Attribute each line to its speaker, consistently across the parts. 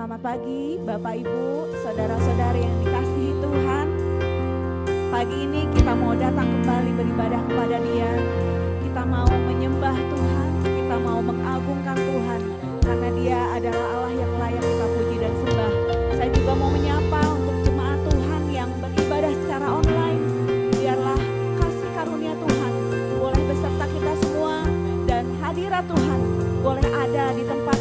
Speaker 1: Selamat pagi Bapak Ibu, saudara-saudari yang dikasihi Tuhan. Pagi ini kita mau datang kembali beribadah kepada Dia. Kita mau menyembah Tuhan, kita mau mengagungkan Tuhan, karena Dia adalah Allah yang layak kita puji dan sembah. Saya juga mau menyapa untuk jemaat Tuhan yang beribadah secara online. Biarlah kasih karunia Tuhan boleh beserta kita semua, dan hadirat Tuhan boleh ada di tempat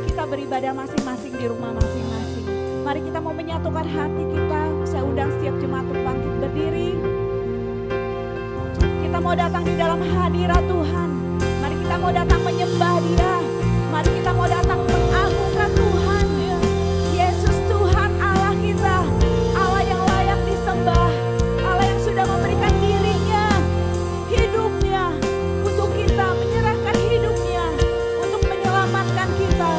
Speaker 1: kita beribadah masing-masing di rumah masing-masing. Mari kita mau menyatukan hati kita. Saya undang setiap jemaat untuk bangkit berdiri. Kita mau datang di dalam hadirat Tuhan. Mari kita mau datang menyembah Dia. Mari kita mau datang mengagungkan Tuhan. Yesus Tuhan Allah kita, Allah yang layak disembah, Allah yang sudah memberikan dirinya, hidupnya untuk kita, menyerahkan hidupnya untuk menyelamatkan kita.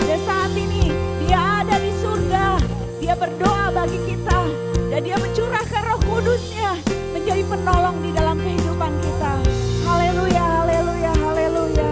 Speaker 1: Dan saat ini Dia ada di surga, Dia berdoa bagi kita, dan Dia mencurahkan Roh Kudus-Nya menjadi penolong di dalam kehidupan kita. Haleluya, haleluya, haleluya.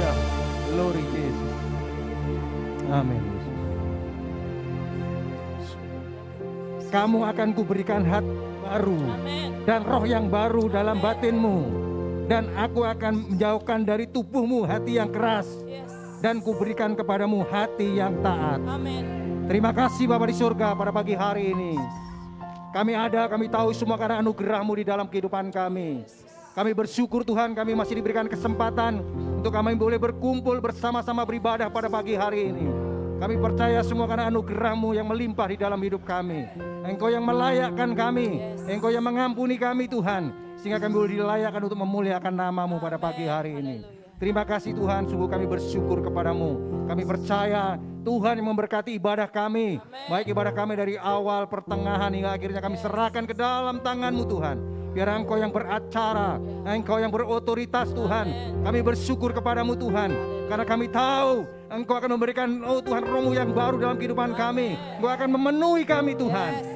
Speaker 2: Haleluya. Glory Jesus. Amin. Kamu akan kuberikan hati baru dan roh yang baru dalam batinmu. Dan aku akan menjauhkan dari tubuhmu hati yang keras. Dan kuberikan kepadamu hati yang taat. Terima kasih Bapa di surga pada pagi hari ini. Kami tahu semua karena anugerah-Mu di dalam kehidupan kami. Kami bersyukur Tuhan, kami masih diberikan kesempatan untuk kami boleh berkumpul bersama-sama beribadah pada pagi hari ini. Kami percaya semua karena anugerah-Mu yang melimpah di dalam hidup kami. Engkau yang melayakkan kami, Engkau yang mengampuni kami Tuhan, sehingga kami boleh dilayakkan untuk memuliakan nama-Mu pada pagi hari ini. Terima kasih Tuhan, sungguh kami bersyukur kepadamu. Kami percaya Tuhan yang memberkati ibadah kami. Baik ibadah kami dari awal, pertengahan hingga akhirnya kami serahkan ke dalam tangan-Mu Tuhan. Biar Engkau yang beracara, Engkau yang berotoritas Tuhan. Kami bersyukur kepadamu Tuhan. Karena kami tahu Engkau akan memberikan Tuhan roh-Mu yang baru dalam kehidupan kami. Engkau akan memenuhi kami Tuhan.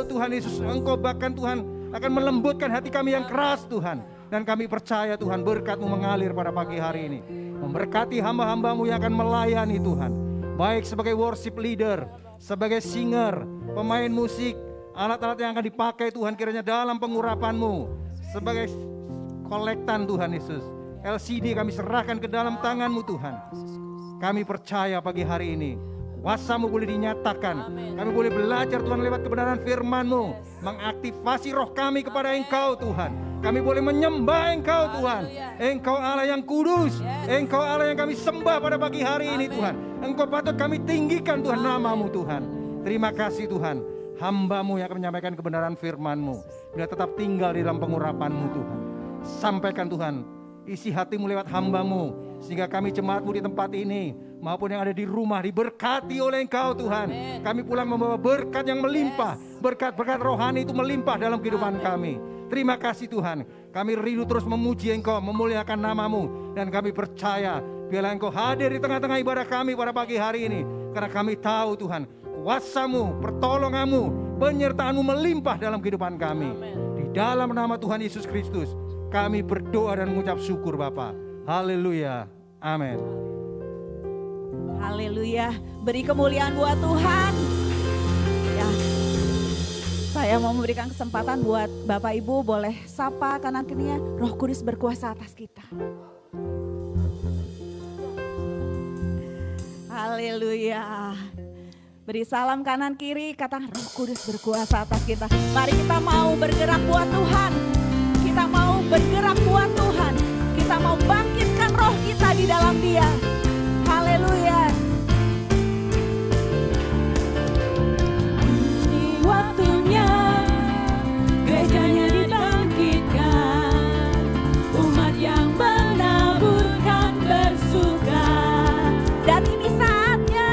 Speaker 2: Tuhan Yesus, Engkau bahkan Tuhan akan melembutkan hati kami yang keras Tuhan. Dan kami percaya Tuhan berkat-Mu mengalir pada pagi hari ini. Memberkati hamba-hamba-Mu yang akan melayani Tuhan. Baik sebagai worship leader, sebagai singer, pemain musik, alat-alat yang akan dipakai Tuhan kiranya dalam pengurapan-Mu. Sebagai kolektan Tuhan Yesus. LCD kami serahkan ke dalam tangan-Mu Tuhan. Kami percaya pagi hari ini kuasa-Mu boleh dinyatakan. Kami boleh belajar Tuhan lewat kebenaran firman-Mu. Mengaktifasi roh kami kepada Engkau Tuhan. Kami boleh menyembah Engkau Tuhan. Engkau Allah yang kudus. Engkau Allah yang kami sembah pada pagi hari ini Tuhan. Engkau patut kami tinggikan Tuhan nama-Mu Tuhan. Terima kasih Tuhan. Hamba-Mu yang akan menyampaikan kebenaran firman-Mu. Bila tetap tinggal di dalam pengurapan-Mu Tuhan. Sampaikan Tuhan isi hati-Mu lewat hamba-Mu. Sehingga kami jemaat-Mu di tempat ini maupun yang ada di rumah diberkati oleh Engkau Tuhan. Kami pulang membawa berkat yang melimpah. Berkat-berkat rohani itu melimpah dalam kehidupan kami. Terima kasih Tuhan. Kami rindu terus memuji Engkau, memuliakan nama-Mu. Dan kami percaya biarlah Engkau hadir di tengah-tengah ibadah kami pada pagi hari ini. Karena kami tahu Tuhan, kuasa-Mu, pertolongan-Mu, penyertaan-Mu melimpah dalam kehidupan kami. Di dalam nama Tuhan Yesus Kristus kami berdoa dan mengucap syukur Bapa. Haleluya. Amin.
Speaker 1: Haleluya. Beri kemuliaan buat Tuhan. Ya. Saya mau memberikan kesempatan buat Bapak Ibu boleh sapa kanan kirinya. Roh Kudus berkuasa atas kita. Haleluya. Beri salam kanan kiri, katakan Roh Kudus berkuasa atas kita. Mari kita mau bergerak buat Tuhan. Kita mau bergerak buat Tuhan. Kita mau bangkitkan roh kita di dalam Dia. Haleluya. Ini waktunya gerejanya dibangkitkan. Umat yang menaburkan bersuka. Dan ini saatnya.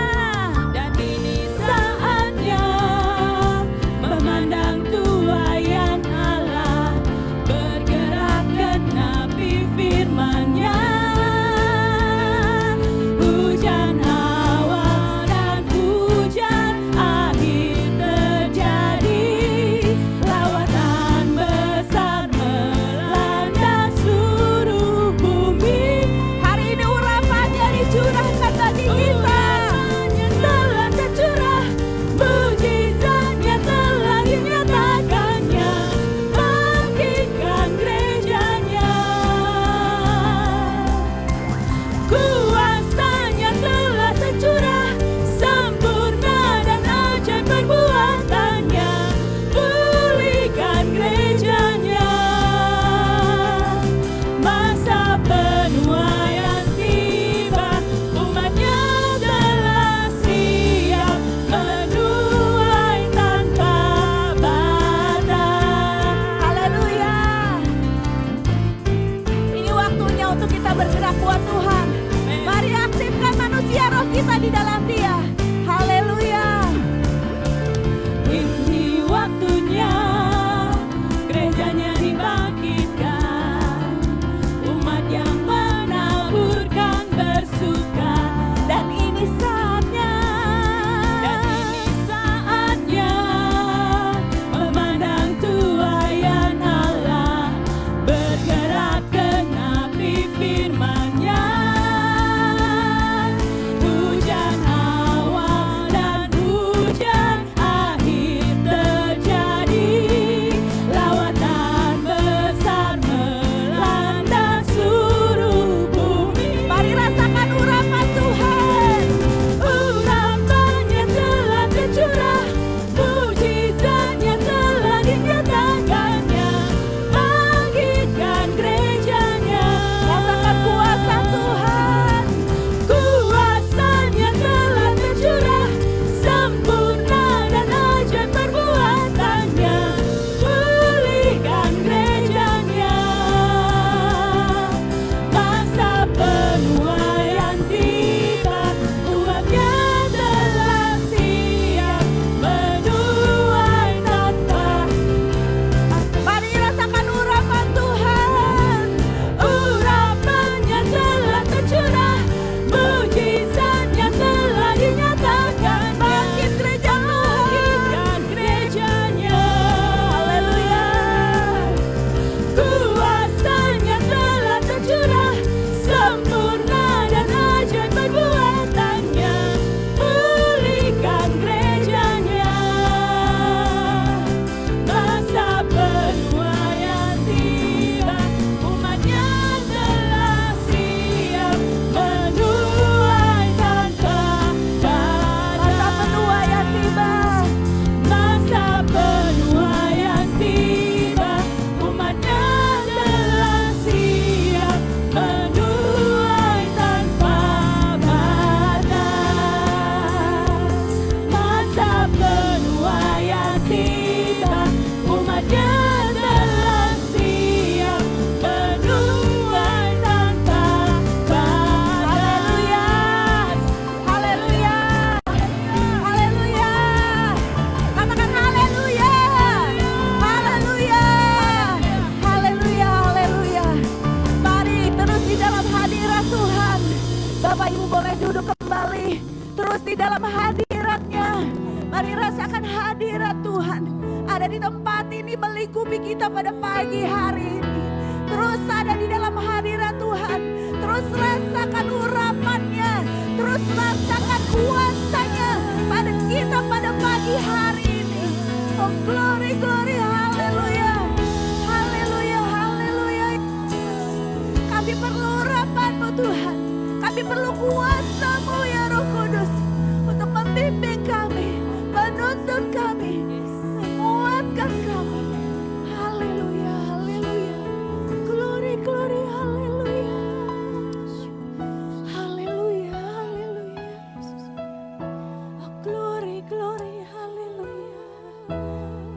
Speaker 1: Dan ini saatnya memandang tuayan Allah. Bergerak genapi firman-Nya. Hujan awal dan hujan akhir terjadi. Lawatan besar melanda seluruh bumi. Hari ini urapannya dicurahkan bagi kita. Telah tercurah, mujizatnya telah dinyatakannya. Bangkitkan gerejanya. Kuasanya telah tercurah, sempurna dan ajaib perbuatannya. Pulihkan gerejanya. Masa penuaian tiba, umatnya telah siap menuai tanpa batas. Haleluya. Ini waktunya untuk kita bergerak buat Tuhan. Mari aktifkan manusia roh kita di dalam Dia. Haleluya. Ini waktunya gerejanya dibangkitkan. Umat yang menaburkan bersuka. Dan ini saatnya. Memandang tuayan Allah. Bergerak genapi firman-Nya. Bapak Ibu boleh duduk kembali. Terus di dalam hadirat-Nya. Mari rasakan hadirat Tuhan. Ada di tempat ini melingkupi kita pada pagi hari ini. Terus ada di dalam hadirat Tuhan. Terus rasakan urapan-Nya. Terus rasakan kuasa-Nya pada kita pada pagi hari ini. Oh glory, glory, haleluya. Haleluya, haleluya. Kami perlu urapan-Mu Tuhan. Kami perlu kuasa-Mu ya Roh Kudus. Untuk membimbing kami, menuntun kami, menguatkan kami. Haleluya, haleluya. Glory, glory, haleluya. Haleluya, haleluya. Oh, glory, glory, haleluya.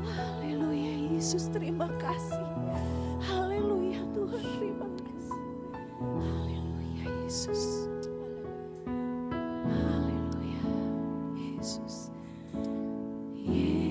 Speaker 1: Haleluya, Yesus terima kasih. Haleluya, Tuhan terima kasih. Haleluya, Yesus. Haleluya, Yesus. Yesus.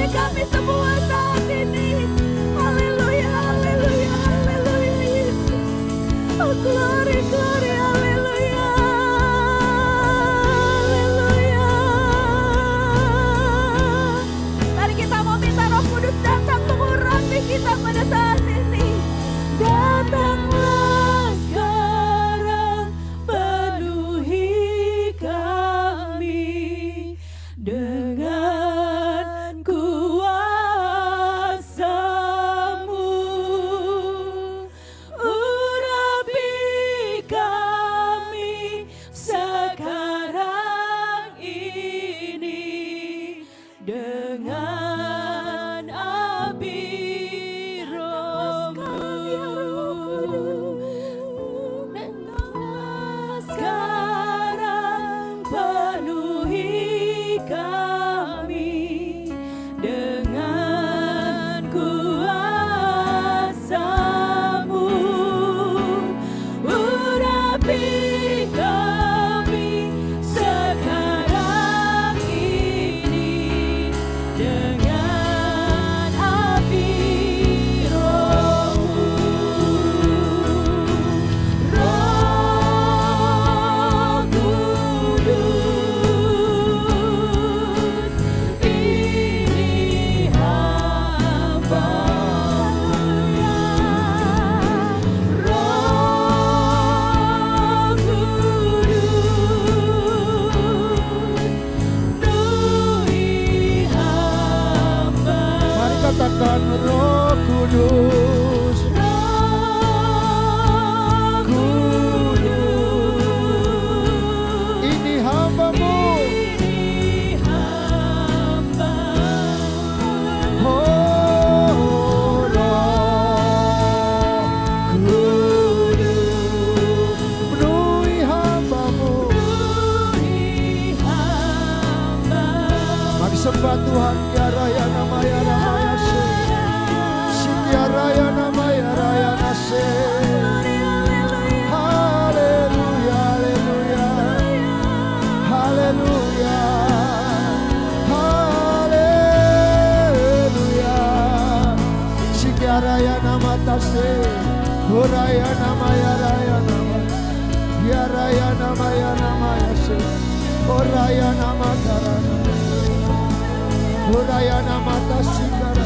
Speaker 1: kami semua saat ini. Haleluya, haleluya, haleluya Yesus. Oh glory, glory, haleluya. Haleluya. Mari kita mau minta Roh Kudus datang mengurapi kita pada saat ini. Datanglah sekarang, penuhi kami dengan kuasa-Mu. Urapi kami sekarang ini dengan api Roh-Mu. Sekarang penuhi kami dengan kuasa-Mu. Urapi kami sekarang ini dengan api Roh-Mu. Roh Kudus, ini hamba. Roh Kudus, penuhi hamba.
Speaker 3: Mari katakan Roh Kudus.
Speaker 1: Roh Kudus,
Speaker 3: Ini hamba-Mu.
Speaker 1: ini hamba.
Speaker 3: Oh Roh Kudus, penuhi hamba-Mu.
Speaker 1: Penuhi hamba.
Speaker 3: Mari sembah Tuhan. Ya Raya nama ya Ramaya se. Ya Raya nama ya Raya nase. Haleluya, haleluya. Haleluya. Haleluya. Ya Raya nama tase. Raya nama ya Raya nama. Ya Raya nama ya Ramaya se. Raya nama karana. Raya nama tasikara.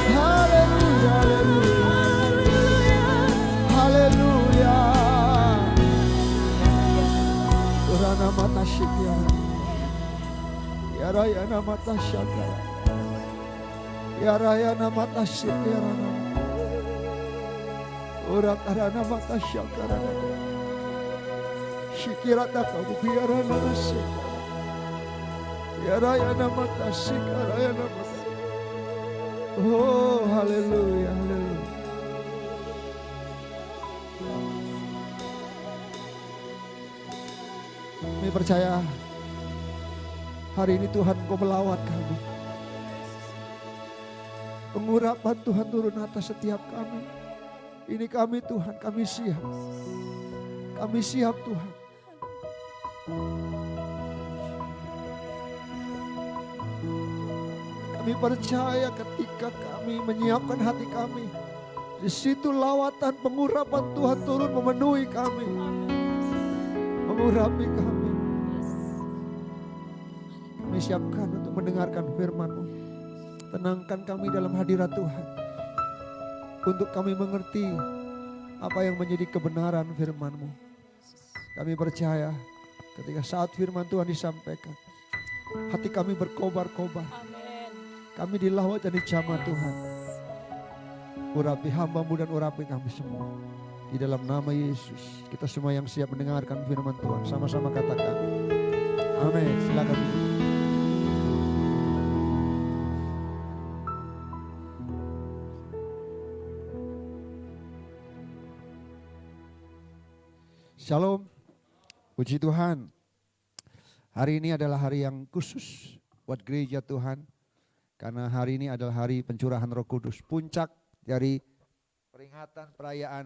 Speaker 3: Haleluya, haleluya. Haleluya. Rana mata syikiara. Ya Raya nama tasyakara. Ya Raya nama tasyikara. Ora karana mata syakara. Syikira takau biara nama syakara. Ya Raya nama tasyikara ya nama. Oh haleluya, haleluya. Kami percaya hari ini Tuhan Kau melawat kami. Pengurapan Tuhan turun atas setiap kami. Ini kami Tuhan, kami siap. Kami siap Tuhan. Kami percaya ketika kami menyiapkan hati kami, di situ lawatan pengurapan Tuhan turun memenuhi kami, mengurapi kami. Kami siapkan untuk mendengarkan firman-Mu. Tenangkan kami dalam hadirat Tuhan, untuk kami mengerti apa yang menjadi kebenaran firman-Mu. Kami percaya ketika saat firman Tuhan disampaikan, hati kami berkobar-kobar. Kami dilawat dan dijamah Tuhan. Urapi hamba-Mu dan urapi kami semua. Di dalam nama Yesus, kita semua yang siap mendengarkan firman Tuhan, sama-sama katakan. Amin. Silakan. Shalom. Puji Tuhan. Hari ini adalah hari yang khusus buat gereja Tuhan. Karena hari ini adalah hari pencurahan Roh Kudus. Puncak dari peringatan perayaan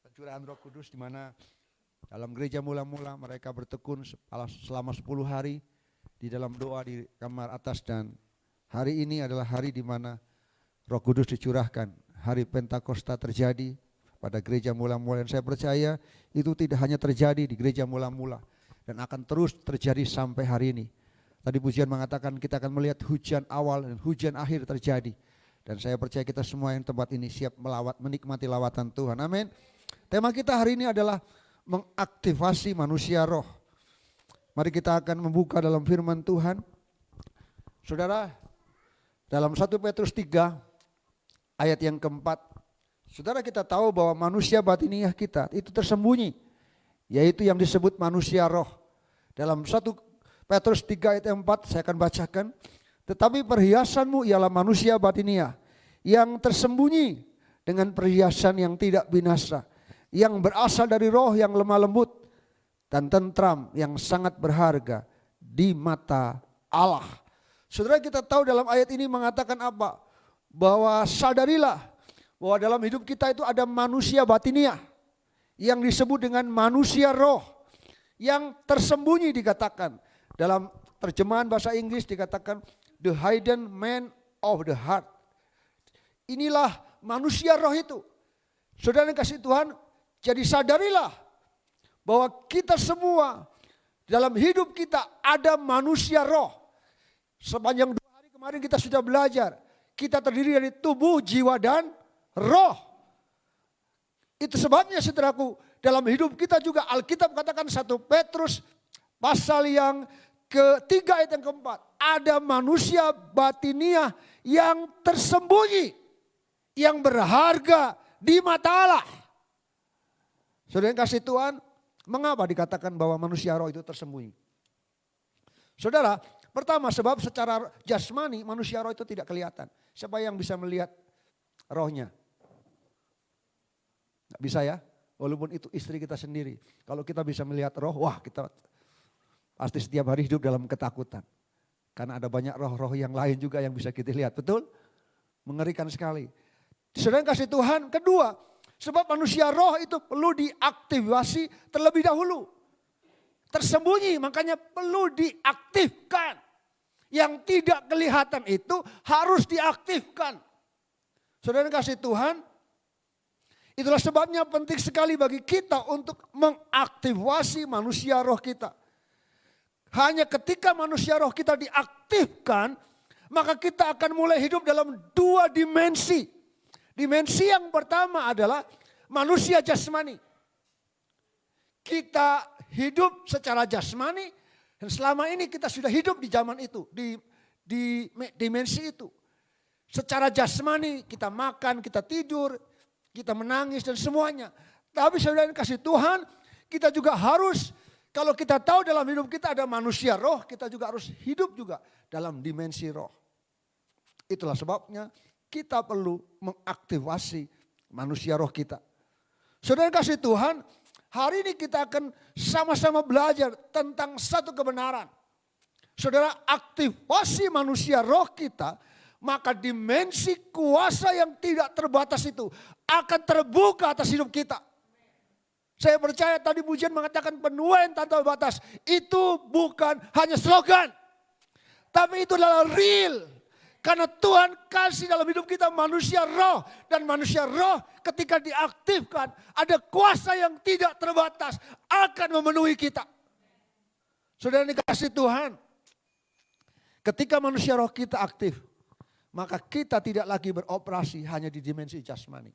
Speaker 3: pencurahan Roh Kudus, di mana dalam gereja mula-mula mereka bertekun selama 10 hari di dalam doa di kamar atas dan Hari ini adalah hari di mana Roh Kudus dicurahkan. Hari Pentakosta terjadi pada gereja mula-mula. Dan saya percaya itu tidak hanya terjadi di gereja mula-mula. Dan akan terus terjadi sampai hari ini. Tadi pujian mengatakan kita akan melihat hujan awal dan hujan akhir terjadi. Dan saya percaya kita semua yang tempat ini siap menikmati lawatan Tuhan. Amin. Tema kita hari ini adalah mengaktifasi manusia roh. Mari kita akan membuka dalam firman Tuhan. Saudara, dalam 1 Petrus 3 ayat yang keempat, saudara kita tahu bahwa manusia batiniah kita itu tersembunyi, yaitu yang disebut manusia roh. Dalam 1 Petrus 3 ayat 4 saya akan bacakan, tetapi perhiasanmu ialah manusia batiniah yang tersembunyi dengan perhiasan yang tidak binasa, yang berasal dari roh yang lemah lembut dan tentram yang sangat berharga di mata Allah. Saudara kita tahu dalam ayat ini mengatakan apa? Bahwa sadarilah bahwa dalam hidup kita itu ada manusia batiniah yang disebut dengan manusia roh yang tersembunyi dikatakan. Dalam terjemahan bahasa Inggris dikatakan the hidden man of the heart. Inilah manusia roh itu. Saudara yang kasih Tuhan, jadi sadarilah bahwa kita semua dalam hidup kita ada manusia roh. Sepanjang 2 hari kemarin kita sudah belajar. Kita terdiri dari tubuh, jiwa, dan roh. Itu sebabnya saudaraku, dalam hidup kita juga Alkitab katakan 1 Petrus pasal yang ketiga ayat yang keempat. Ada manusia batiniah yang tersembunyi, yang berharga di mata Allah. Saudara yang kasih Tuhan, mengapa dikatakan bahwa manusia roh itu tersembunyi? Saudara, pertama sebab secara jasmani manusia roh itu tidak kelihatan. Siapa yang bisa melihat rohnya? Gak bisa ya, walaupun itu istri kita sendiri. Kalau kita bisa melihat roh, wah kita pasti setiap hari hidup dalam ketakutan. Karena ada banyak roh-roh yang lain juga yang bisa kita lihat, betul? Mengerikan sekali. Saudara yang kasih Tuhan, kedua, sebab manusia roh itu perlu diaktifasi terlebih dahulu. Tersembunyi, makanya perlu diaktifkan. Yang tidak kelihatan itu harus diaktifkan. Saudara kasih Tuhan, itulah sebabnya penting sekali bagi kita untuk mengaktifasi manusia roh kita. Hanya ketika manusia roh kita diaktifkan, maka kita akan mulai hidup dalam 2 dimensi. Dimensi yang pertama adalah manusia jasmani. Kita hidup secara jasmani dan selama ini kita sudah hidup di zaman itu, di dimensi itu. Secara jasmani kita makan, kita tidur, kita menangis dan semuanya. Tapi saudara yang kasih Tuhan, kita juga harus, kalau kita tahu dalam hidup kita ada manusia roh, kita juga harus hidup juga dalam dimensi roh. Itulah sebabnya kita perlu mengaktifasi manusia roh kita. Saudara yang kasih Tuhan, hari ini kita akan sama-sama belajar tentang satu kebenaran. Saudara, aktifasi manusia roh kita, maka dimensi kuasa yang tidak terbatas itu akan terbuka atas hidup kita. Saya percaya tadi pujian mengatakan penuaian tanpa batas. Itu bukan hanya slogan. Tapi itu adalah real. Karena Tuhan kasih dalam hidup kita manusia roh. Dan manusia roh ketika diaktifkan, ada kuasa yang tidak terbatas akan memenuhi kita. Saudara dikasih Tuhan, ketika manusia roh kita aktif, maka kita tidak lagi beroperasi hanya di dimensi jasmani.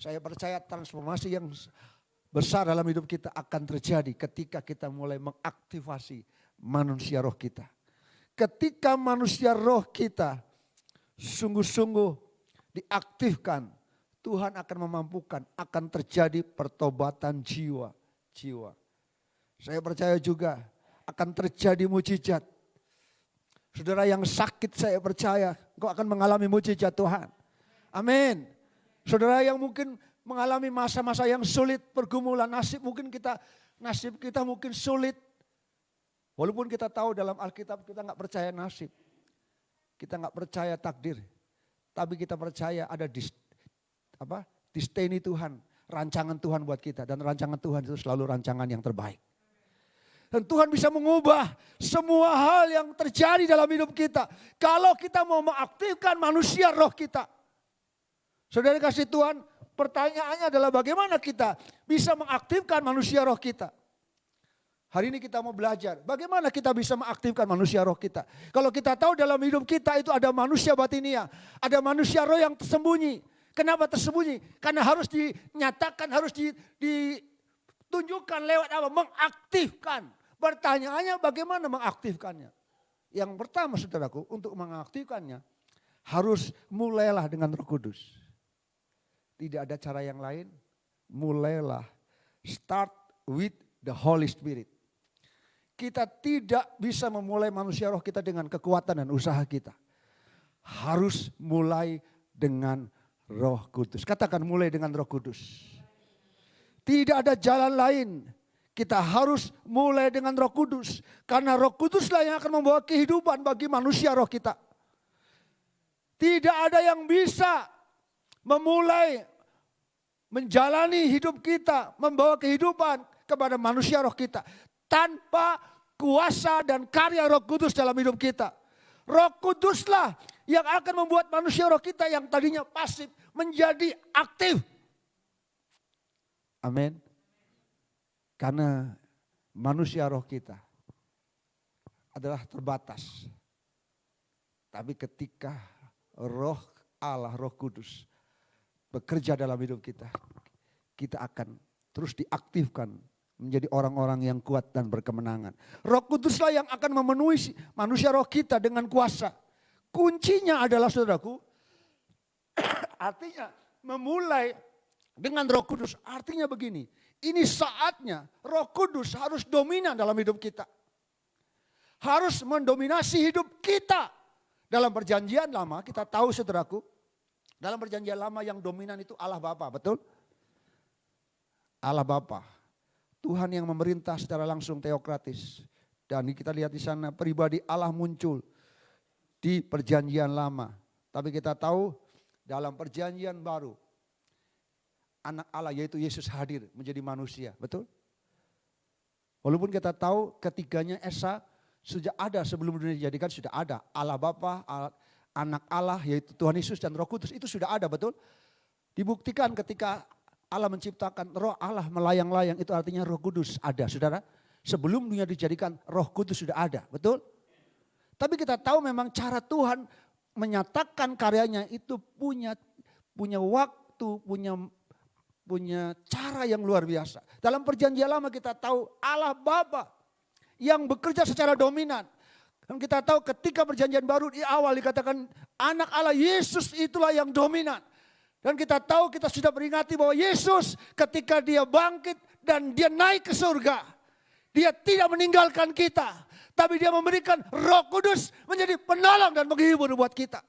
Speaker 3: Saya percaya transformasi yang besar dalam hidup kita akan terjadi ketika kita mulai mengaktifasi manusia roh kita. Ketika manusia roh kita sungguh-sungguh diaktifkan, Tuhan akan memampukan, akan terjadi pertobatan jiwa. Saya percaya juga akan terjadi mujizat. Saudara yang sakit, saya percaya engkau akan mengalami mujizat Tuhan. Amin. Saudara yang mungkin mengalami masa-masa yang sulit, pergumulan nasib kita mungkin sulit. Walaupun kita tahu dalam Alkitab kita nggak percaya nasib. Kita nggak percaya takdir, tapi kita percaya ada destiny Tuhan, rancangan Tuhan buat kita, dan rancangan Tuhan itu selalu rancangan yang terbaik. Dan Tuhan bisa mengubah semua hal yang terjadi dalam hidup kita. Kalau kita mau mengaktifkan manusia roh kita. Saudara kasih Tuhan, pertanyaannya adalah bagaimana kita bisa mengaktifkan manusia roh kita. Hari ini kita mau belajar bagaimana kita bisa mengaktifkan manusia roh kita. Kalau kita tahu dalam hidup kita itu ada manusia batinia, ada manusia roh yang tersembunyi. Kenapa tersembunyi? Karena harus dinyatakan, harus ditunjukkan lewat apa? Mengaktifkan. Pertanyaannya bagaimana mengaktifkannya? Yang pertama saudaraku, untuk mengaktifkannya harus mulailah dengan Roh Kudus. Tidak ada cara yang lain, mulailah. Start with the Holy Spirit. Kita tidak bisa memulai manusia roh kita dengan kekuatan dan usaha kita. Harus mulai dengan Roh Kudus. Katakan mulai dengan Roh Kudus. Tidak ada jalan lain. Kita harus mulai dengan Roh Kudus. Karena Roh Kuduslah yang akan membawa kehidupan bagi manusia roh kita. Tidak ada yang bisa memulai menjalani hidup kita, membawa kehidupan kepada manusia roh kita tanpa kuasa dan karya Roh Kudus dalam hidup kita. Roh Kuduslah yang akan membuat manusia roh kita yang tadinya pasif menjadi aktif. Amin. Karena manusia roh kita adalah terbatas. Tapi ketika roh Allah, Roh Kudus bekerja dalam hidup kita, kita akan terus diaktifkan menjadi orang-orang yang kuat dan berkemenangan. Roh Kuduslah yang akan memenuhi manusia roh kita dengan kuasa. Kuncinya adalah saudaraku, artinya memulai dengan Roh Kudus. Artinya begini, ini saatnya Roh Kudus harus dominan dalam hidup kita. Harus mendominasi hidup kita. Dalam perjanjian lama kita tahu saudaraku, dalam perjanjian lama yang dominan itu Allah Bapa, betul? Allah Bapa. Tuhan yang memerintah secara langsung teokratis. Dan kita lihat di sana pribadi Allah muncul di perjanjian lama. Tapi kita tahu dalam perjanjian baru anak Allah yaitu Yesus hadir menjadi manusia. Betul? Walaupun kita tahu ketiganya Esa sudah ada sebelum dunia dijadikan, sudah ada. Allah Bapa, anak Allah yaitu Tuhan Yesus dan Roh Kudus itu sudah ada, betul? Dibuktikan ketika Allah menciptakan roh Allah melayang-layang, itu artinya Roh Kudus ada, saudara. Sebelum dunia dijadikan Roh Kudus sudah ada, betul? Tapi kita tahu memang cara Tuhan menyatakan karyanya itu punya waktu, punya cara yang luar biasa. Dalam perjanjian lama kita tahu Allah Bapa yang bekerja secara dominan. Dan kita tahu ketika perjanjian baru di awal dikatakan anak Allah Yesus itulah yang dominan. Dan kita tahu, kita sudah peringati bahwa Yesus ketika dia bangkit dan dia naik ke surga. Dia tidak meninggalkan kita. Tapi dia memberikan Roh Kudus menjadi penolong dan menghibur buat kita.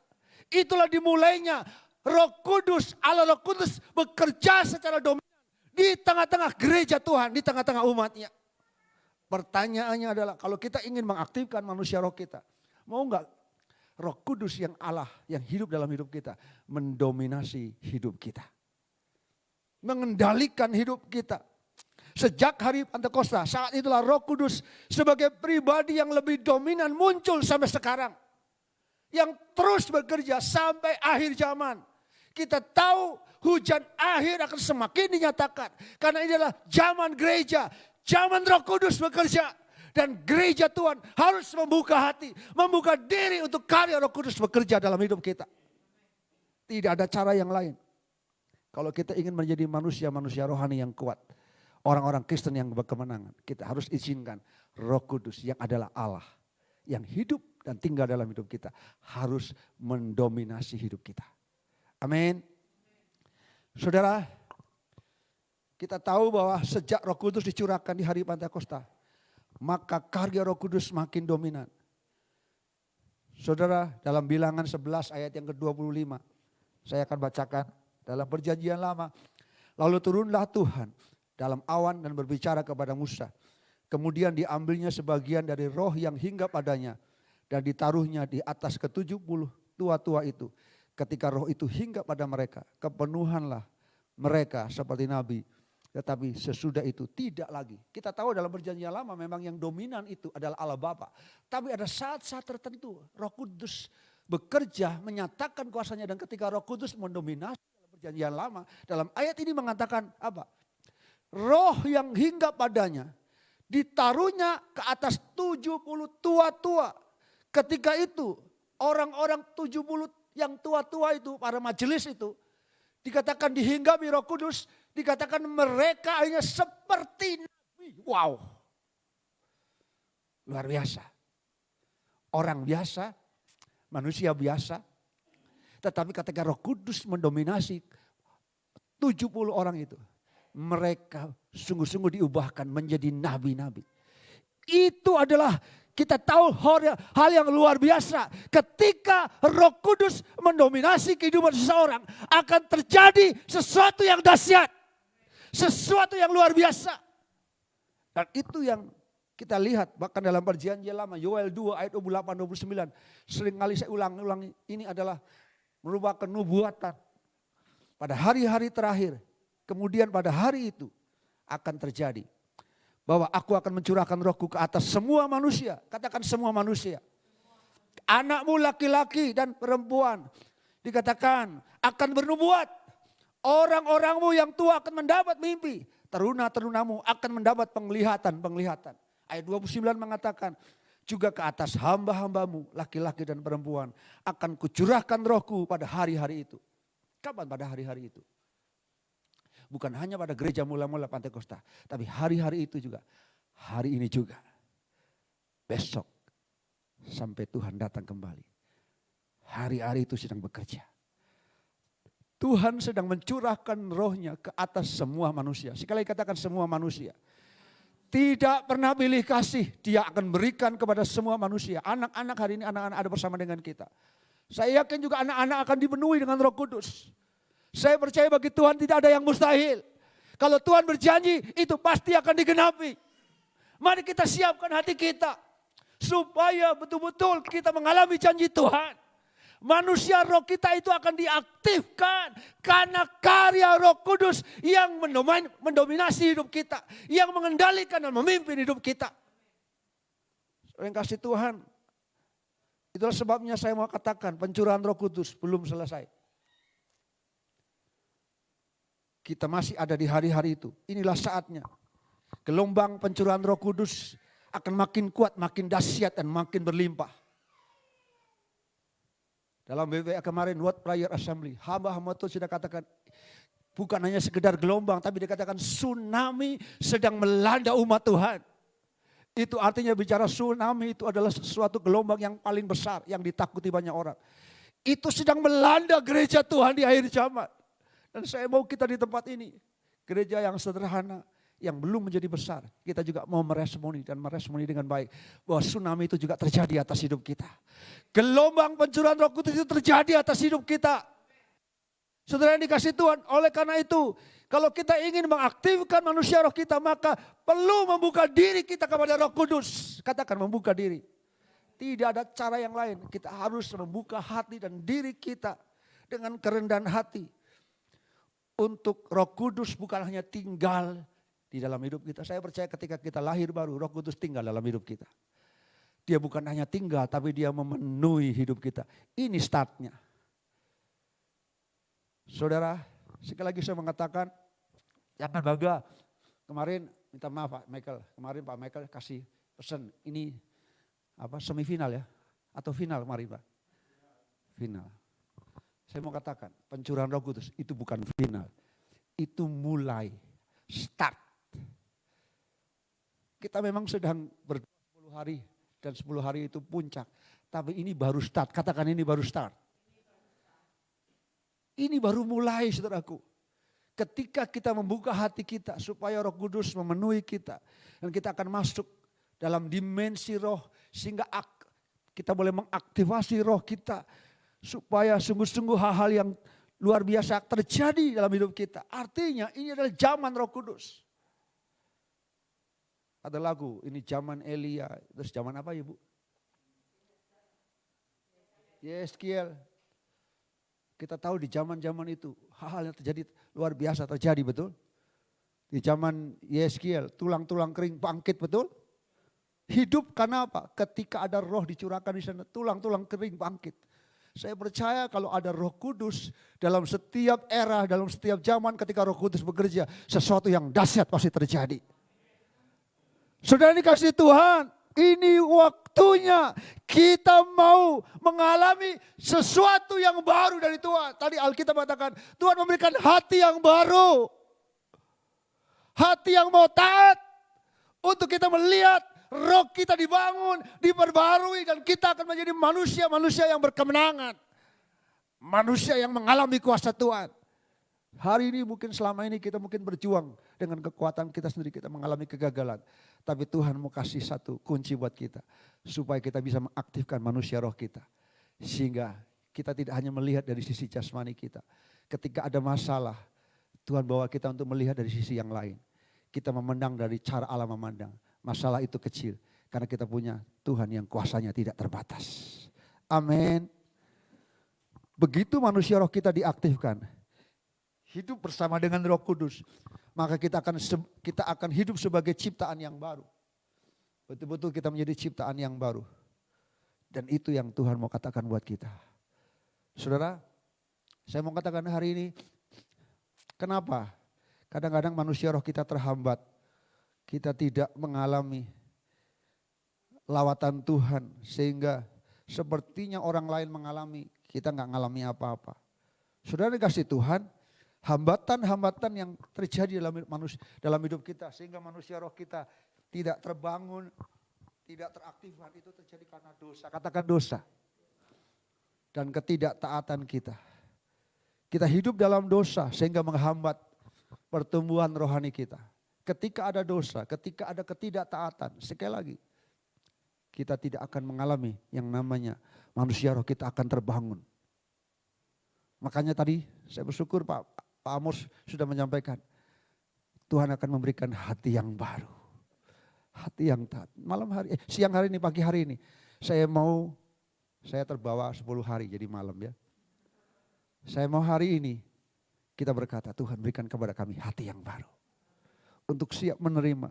Speaker 3: Itulah dimulainya Roh Kudus, Allah Roh Kudus bekerja secara dominan. Di tengah-tengah gereja Tuhan, di tengah-tengah umatnya. Pertanyaannya adalah kalau kita ingin mengaktifkan manusia roh kita. Mau enggak Roh Kudus yang Allah yang hidup dalam hidup kita mendominasi hidup kita. Mengendalikan hidup kita. Sejak hari Pentakosta, saat itulah Roh Kudus sebagai pribadi yang lebih dominan muncul sampai sekarang. Yang terus bekerja sampai akhir zaman. Kita tahu hujan akhir akan semakin dinyatakan. Karena ini adalah zaman gereja, zaman Roh Kudus bekerja. Dan gereja Tuhan harus membuka hati, membuka diri untuk karya Roh Kudus bekerja dalam hidup kita. Tidak ada cara yang lain. Kalau kita ingin menjadi manusia rohani yang kuat, orang-orang Kristen yang berkemenangan, kita harus izinkan Roh Kudus yang adalah Allah, yang hidup dan tinggal dalam hidup kita, harus mendominasi hidup kita. Amin. Saudara, kita tahu bahwa sejak Roh Kudus dicurahkan di hari Pentakosta, maka karya Roh Kudus makin dominan. Saudara, dalam Bilangan 11 ayat yang ke-25, saya akan bacakan dalam perjanjian lama. Lalu turunlah Tuhan dalam awan dan berbicara kepada Musa. Kemudian diambilnya sebagian dari roh yang hinggap padanya dan ditaruhnya di atas ke-70 tua-tua itu. Ketika roh itu hinggap pada mereka, kepenuhanlah mereka seperti nabi
Speaker 4: Tetapi sesudah itu tidak lagi. Kita tahu dalam perjanjian lama memang yang dominan itu adalah Allah Bapa. Tapi ada saat-saat tertentu Roh Kudus bekerja menyatakan kuasanya, dan ketika Roh Kudus mendominasi dalam perjanjian lama, dalam ayat ini mengatakan apa? Roh yang hingga padanya ditaruhnya ke atas 70 tua-tua. Ketika itu orang-orang 70 yang tua-tua itu, para majelis itu, dikatakan dihinggapi Roh Kudus, dikatakan mereka hanya seperti nabi. Wow. Luar biasa. Orang biasa, manusia biasa. Tetapi ketika Roh Kudus mendominasi 70 orang itu, mereka sungguh-sungguh diubahkan menjadi nabi-nabi. Itu adalah, kita tahu hal yang luar biasa. Ketika Roh Kudus mendominasi kehidupan seseorang, akan terjadi sesuatu yang dahsyat. Sesuatu yang luar biasa. Dan itu yang kita lihat bahkan dalam perjanjian lama, Yoel 2 ayat 28-29. Seringkali saya ulang-ulangi, ini adalah merupakan nubuatan. Pada hari-hari terakhir, kemudian pada hari itu akan terjadi. Bahwa aku akan mencurahkan rohku ke atas semua manusia. Katakan semua manusia. Anakmu laki-laki dan perempuan. Dikatakan akan bernubuat. Orang-orangmu yang tua akan mendapat mimpi. Teruna-terunamu akan mendapat penglihatan-penglihatan. Ayat 29 mengatakan, juga ke atas hamba-hambamu, laki-laki dan perempuan, akan kucurahkan rohku pada hari-hari itu. Kapan pada hari-hari itu? Bukan hanya pada gereja mula-mula Pantekosta, tapi hari-hari itu juga. Hari ini juga. Besok sampai Tuhan datang kembali. Hari-hari itu sedang bekerja. Tuhan sedang mencurahkan rohnya ke atas semua manusia. Sekali katakan semua manusia. Tidak pernah pilih kasih, dia akan berikan kepada semua manusia. Anak-anak hari ini, anak-anak ada bersama dengan kita. Saya yakin juga anak-anak akan dipenuhi dengan Roh Kudus. Saya percaya bagi Tuhan tidak ada yang mustahil. Kalau Tuhan berjanji, itu pasti akan digenapi. Mari kita siapkan hati kita. Supaya betul-betul kita mengalami janji Tuhan. Manusia roh kita itu akan diaktifkan. Karena karya Roh Kudus yang mendominasi hidup kita. Yang mengendalikan dan memimpin hidup kita. Yang kasih Tuhan. Itulah sebabnya saya mau katakan pencurahan Roh Kudus belum selesai. Kita masih ada di hari-hari itu. Inilah saatnya. Gelombang pencurahan Roh Kudus akan makin kuat, makin dahsyat dan makin berlimpah. Dalam BWA kemarin, World Prayer Assembly, hamba-hamba itu sudah katakan, bukan hanya sekedar gelombang, tapi dikatakan tsunami sedang melanda umat Tuhan. Itu artinya bicara tsunami itu adalah sesuatu gelombang yang paling besar, yang ditakuti banyak orang. Itu sedang melanda gereja Tuhan di akhir zaman. Dan saya mau kita di tempat ini, gereja yang sederhana, yang belum menjadi besar, kita juga mau meresponi dan meresponi dengan baik. Bahwa tsunami itu juga terjadi atas hidup kita. Gelombang pencurahan Roh Kudus itu terjadi atas hidup kita. Saudara yang dikasih Tuhan, oleh karena itu, kalau kita ingin mengaktifkan manusia roh kita, maka perlu membuka diri kita kepada Roh Kudus. Katakan membuka diri. Tidak ada cara yang lain, kita harus membuka hati dan diri kita dengan kerendahan hati. Untuk Roh Kudus bukan hanya tinggal di dalam hidup kita. Saya percaya ketika kita lahir baru, Roh Kudus tinggal dalam hidup kita. Dia bukan hanya tinggal, tapi dia memenuhi hidup kita. Ini startnya. Saudara, sekali lagi saya mengatakan, jangan bangga. Kemarin, minta maaf Pak Michael, kemarin Pak Michael kasih pesan, ini semifinal ya? Atau final kemarin Pak? Final. Saya mau katakan, pencurahan Roh Kudus itu bukan final. Itu mulai, start. Kita memang sedang 10 hari dan 10 hari itu puncak. Tapi ini baru start, katakan ini baru start. Ini baru mulai saudaraku. Ketika kita membuka hati kita supaya Roh Kudus memenuhi kita. Dan kita akan masuk dalam dimensi roh sehingga kita boleh mengaktifasi roh kita. Supaya sungguh-sungguh hal-hal yang luar biasa terjadi dalam hidup kita. Artinya ini adalah zaman Roh Kudus. Ada lagu, ini zaman Elia, terus zaman apa ya Bu? Yeskiel. Kita tahu di zaman-zaman itu hal-hal yang terjadi luar biasa terjadi betul. Di zaman Yeskiel, tulang-tulang kering bangkit, betul? Hidup karena apa? Ketika ada roh dicurahkan di sana, tulang-tulang kering bangkit. Saya percaya kalau ada Roh Kudus dalam setiap era, dalam setiap zaman ketika Roh Kudus bekerja, sesuatu yang dahsyat pasti terjadi. Saudara dikasih Tuhan, ini waktunya kita mau mengalami sesuatu yang baru dari Tuhan. Tadi Alkitab mengatakan, Tuhan memberikan hati yang baru. Hati yang mau taat untuk kita melihat roh kita dibangun, diperbarui dan kita akan menjadi manusia-manusia yang berkemenangan. Manusia yang mengalami kuasa Tuhan. Hari ini mungkin selama ini kita mungkin berjuang dengan kekuatan kita sendiri, kita mengalami kegagalan. Tapi Tuhan mau kasih satu kunci buat kita. Supaya kita bisa mengaktifkan manusia roh kita. Sehingga kita tidak hanya melihat dari sisi jasmani kita. Ketika ada masalah, Tuhan bawa kita untuk melihat dari sisi yang lain. Kita memandang dari cara Allah memandang. Masalah itu kecil. Karena kita punya Tuhan yang kuasanya tidak terbatas. Amin. Begitu manusia roh kita diaktifkan. Hidup bersama dengan Roh Kudus. Maka kita akan hidup sebagai ciptaan yang baru. Betul-betul kita menjadi ciptaan yang baru. Dan itu yang Tuhan mau katakan buat kita. Saudara, saya mau katakan hari ini, kenapa? Kadang-kadang manusia roh kita terhambat. Kita tidak mengalami lawatan Tuhan. Sehingga sepertinya orang lain mengalami, kita nggak mengalami apa-apa. Saudara dikasih Tuhan, hambatan-hambatan yang terjadi dalam hidup kita. Sehingga manusia roh kita tidak terbangun, tidak teraktifkan. Itu terjadi karena dosa. Katakan dosa. Dan ketidaktaatan kita. Kita hidup dalam dosa sehingga menghambat pertumbuhan rohani kita. Ketika ada dosa, ketika ada ketidaktaatan, sekali lagi kita tidak akan mengalami yang namanya manusia roh kita akan terbangun. Makanya tadi saya bersyukur Pak Amos sudah menyampaikan, Tuhan akan memberikan hati yang baru. Hati yang taat. Siang hari ini, pagi hari ini, saya terbawa 10 hari jadi malam ya. Saya mau hari ini kita berkata, Tuhan berikan kepada kami hati yang baru. Untuk siap menerima.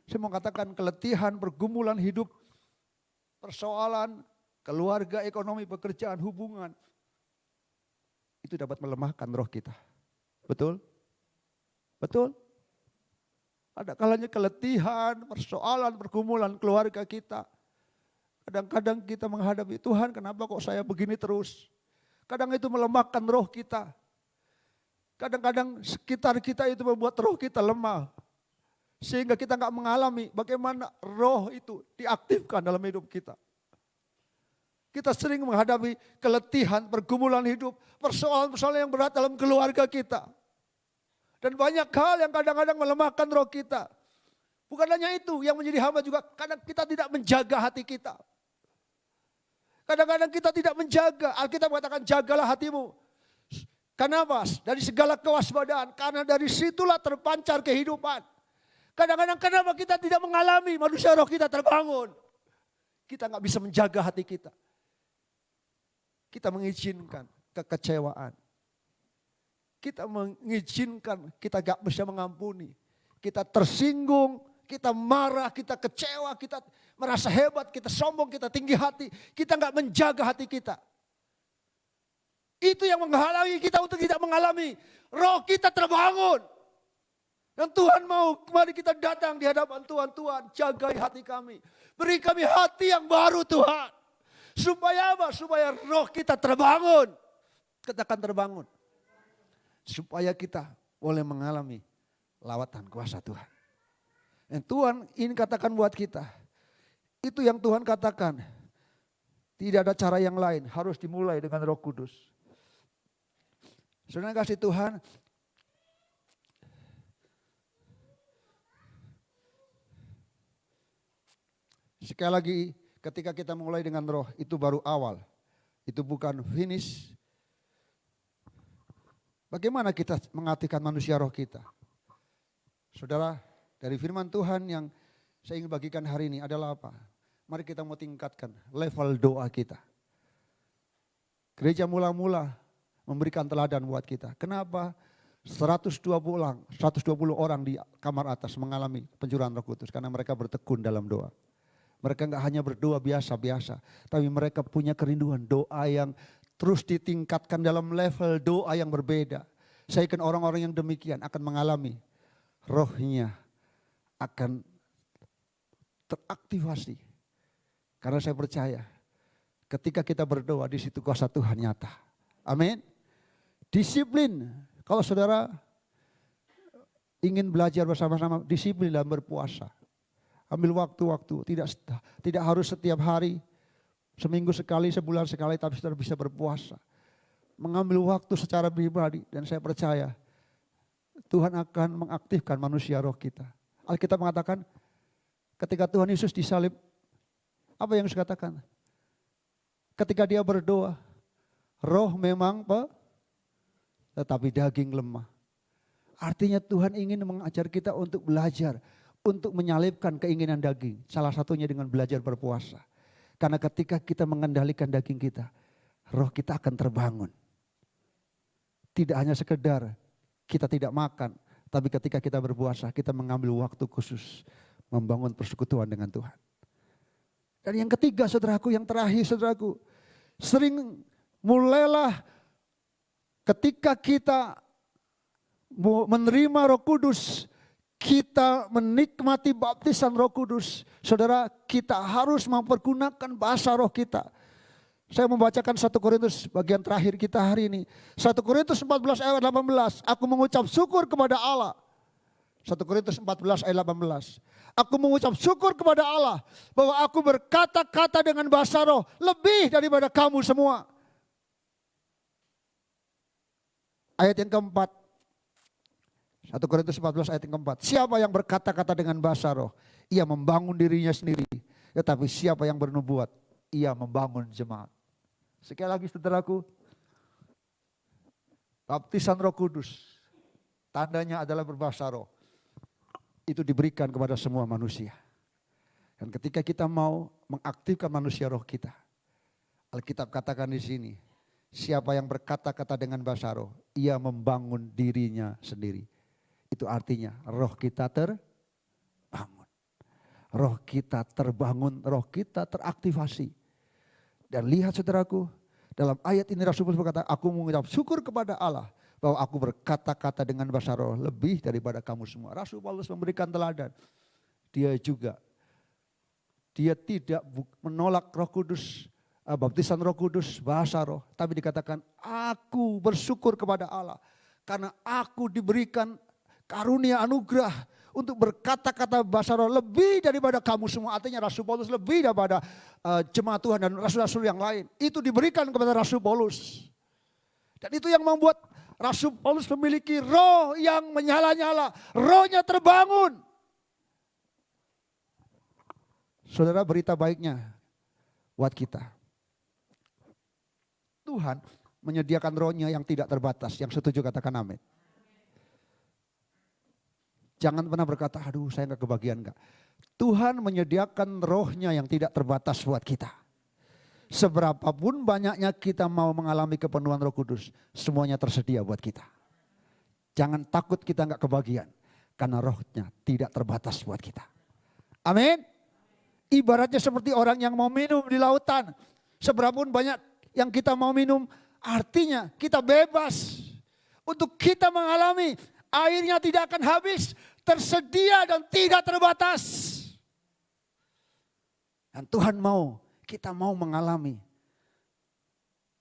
Speaker 4: Saya mau katakan keletihan, pergumulan hidup, persoalan, keluarga, ekonomi, pekerjaan, hubungan. Itu dapat melemahkan roh kita. Betul? Betul? Ada kalanya keletihan, persoalan, pergumulan keluarga kita. Kadang-kadang kita menghadapi Tuhan, kenapa kok saya begini terus? Kadang itu melemahkan roh kita. Kadang-kadang sekitar kita itu membuat roh kita lemah. Sehingga kita nggak mengalami bagaimana roh itu diaktifkan dalam hidup kita. Kita sering menghadapi keletihan, pergumulan hidup, persoalan-persoalan yang berat dalam keluarga kita. Dan banyak hal yang kadang-kadang melemahkan roh kita. Bukan hanya itu, yang menjadi hamba juga kadang kita tidak menjaga hati kita. Kadang-kadang kita tidak menjaga, Alkitab mengatakan jagalah hatimu. Kenapa? Dari segala kewaspadaan, karena dari situlah terpancar kehidupan. Kadang-kadang kenapa kita tidak mengalami manusia roh kita terbangun. Kita nggak bisa menjaga hati kita. Kita mengizinkan kekecewaan. Kita mengizinkan kita gak bisa mengampuni. Kita tersinggung, kita marah, kita kecewa, kita merasa hebat, kita sombong, kita tinggi hati. Kita gak menjaga hati kita. Itu yang menghalangi kita untuk tidak mengalami roh kita terbangun. Dan Tuhan mau kembali kita datang di hadapan Tuhan. Tuhan jagai hati kami. Beri kami hati yang baru Tuhan. Supaya apa? Supaya roh kita terbangun. Katakan terbangun. Supaya kita boleh mengalami lawatan kuasa Tuhan. Dan Tuhan ini katakan buat kita. Itu yang Tuhan katakan. Tidak ada cara yang lain. Harus dimulai dengan Roh Kudus. Saudara kasih Tuhan. Sekali lagi ketika kita mulai dengan roh itu baru awal. Itu bukan finish. Bagaimana kita mengaktifkan manusia roh kita? Saudara, dari firman Tuhan yang saya ingin bagikan hari ini adalah apa? Mari kita mau tingkatkan level doa kita. Gereja mula-mula memberikan teladan buat kita. Kenapa? 120 orang di kamar atas mengalami pencurahan Roh Kudus karena mereka bertekun dalam doa. Mereka enggak hanya berdoa biasa-biasa, tapi mereka punya kerinduan doa yang terus ditingkatkan dalam level doa yang berbeda. Saya yakin orang-orang yang demikian akan mengalami rohnya akan teraktivasi. Karena saya percaya ketika kita berdoa di situ kuasa Tuhan nyata. Amin. Disiplin. Kalau saudara ingin belajar bersama-sama, disiplin dalam berpuasa. Ambil waktu-waktu, tidak harus setiap hari, seminggu sekali, sebulan sekali, tapi saudara bisa berpuasa. Mengambil waktu secara pribadi, dan saya percaya Tuhan akan mengaktifkan manusia roh kita. Alkitab mengatakan ketika Tuhan Yesus disalib, apa yang Yesus katakan? Ketika dia berdoa, roh memang tetapi daging lemah. Artinya Tuhan ingin mengajar kita untuk belajar, untuk menyalibkan keinginan daging. Salah satunya dengan belajar berpuasa. Karena ketika kita mengendalikan daging kita, roh kita akan terbangun. Tidak hanya sekedar kita tidak makan, tapi ketika kita berpuasa, kita mengambil waktu khusus membangun persekutuan dengan Tuhan. Dan yang ketiga saudaraku, yang terakhir saudaraku, sering mulailah ketika kita menerima Roh Kudus, kita menikmati baptisan Roh Kudus. Saudara, kita harus mempergunakan bahasa roh kita. Saya membacakan 1 Korintus bagian terakhir kita hari ini. 1 Korintus 14 ayat 18. Aku mengucap syukur kepada Allah. 1 Korintus 14 ayat 18. Aku mengucap syukur kepada Allah bahwa aku berkata-kata dengan bahasa roh lebih daripada kamu semua. Ayat yang keempat. 1 Korintus 14 ayat yang keempat. Siapa yang berkata-kata dengan bahasa roh, ia membangun dirinya sendiri. Tetapi siapa yang bernubuat, ia membangun jemaat. Sekali lagi saudaraku, baptisan Roh Kudus, tandanya adalah berbahasa roh. Itu diberikan kepada semua manusia. Dan ketika kita mau mengaktifkan manusia roh kita, Alkitab katakan di sini, siapa yang berkata-kata dengan bahasa roh, ia membangun dirinya sendiri. Itu artinya roh kita terbangun. Roh kita terbangun, roh kita teraktivasi. Dan lihat saudaraku, dalam ayat ini Rasul Paulus berkata, aku mengucap syukur kepada Allah bahwa aku berkata-kata dengan bahasa roh lebih daripada kamu semua. Rasul Paulus memberikan teladan. Dia tidak menolak Roh Kudus, baptisan Roh Kudus, bahasa roh, tapi dikatakan aku bersyukur kepada Allah karena aku diberikan karunia anugerah untuk berkata-kata bahasa roh lebih daripada kamu semua. Artinya Rasul Paulus lebih daripada jemaat Tuhan dan rasul-rasul yang lain. Itu diberikan kepada Rasul Paulus. Dan itu yang membuat Rasul Paulus memiliki roh yang menyala-nyala. Rohnya terbangun. Saudara, berita baiknya buat kita. Tuhan menyediakan rohnya yang tidak terbatas. Yang setuju katakan amin. Jangan pernah berkata, aduh saya gak kebagian enggak. Tuhan menyediakan rohnya yang tidak terbatas buat kita. Seberapapun banyaknya kita mau mengalami kepenuhan Roh Kudus, semuanya tersedia buat kita. Jangan takut kita gak kebagian, karena rohnya tidak terbatas buat kita. Amin. Ibaratnya seperti orang yang mau minum di lautan. Seberapapun banyak yang kita mau minum, artinya kita bebas. Untuk kita mengalami airnya tidak akan habis, tersedia dan tidak terbatas. Dan Tuhan kita mau mengalami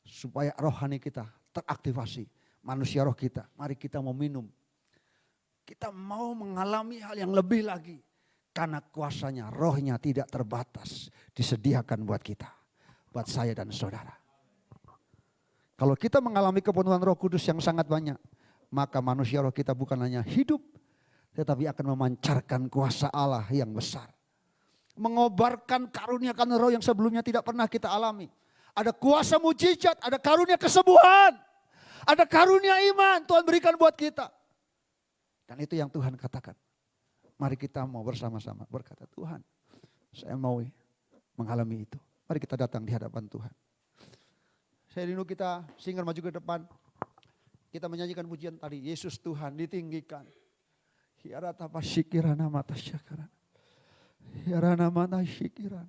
Speaker 4: supaya rohani kita teraktivasi. Manusia roh kita, mari kita mau minum. Kita mau mengalami hal yang lebih lagi. Karena kuasanya, rohnya tidak terbatas. Disediakan buat kita, buat saya dan saudara. Kalau kita mengalami kepenuhan Roh Kudus yang sangat banyak, maka manusia roh kita bukan hanya hidup, tetapi akan memancarkan kuasa Allah yang besar. Mengobarkan karuniakan roh yang sebelumnya tidak pernah kita alami. Ada kuasa mujizat, ada karunia kesembuhan, ada karunia iman Tuhan berikan buat kita. Dan itu yang Tuhan katakan. Mari kita mau bersama-sama berkata, Tuhan saya mau mengalami itu. Mari kita datang di hadapan Tuhan. Saya rindu kita singer maju ke depan. Kita menyanyikan pujian tadi, Yesus Tuhan ditinggikan. Hiarata pasyikirana mata syakaran. Hiarana mata syikirana.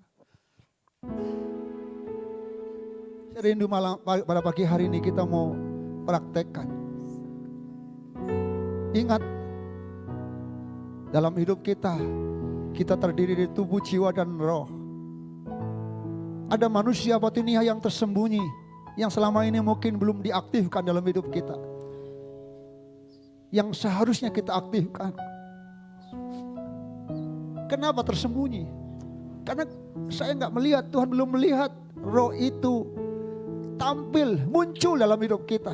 Speaker 4: Saya rindu malam pada pagi hari ini kita mau praktekkan. Ingat, dalam hidup kita terdiri dari tubuh, jiwa, dan roh. Ada manusia batiniah yang tersembunyi, yang selama ini mungkin belum diaktifkan dalam hidup kita. Yang seharusnya kita aktifkan. Kenapa tersembunyi? Karena saya nggak melihat, Tuhan belum melihat roh itu tampil, muncul dalam hidup kita.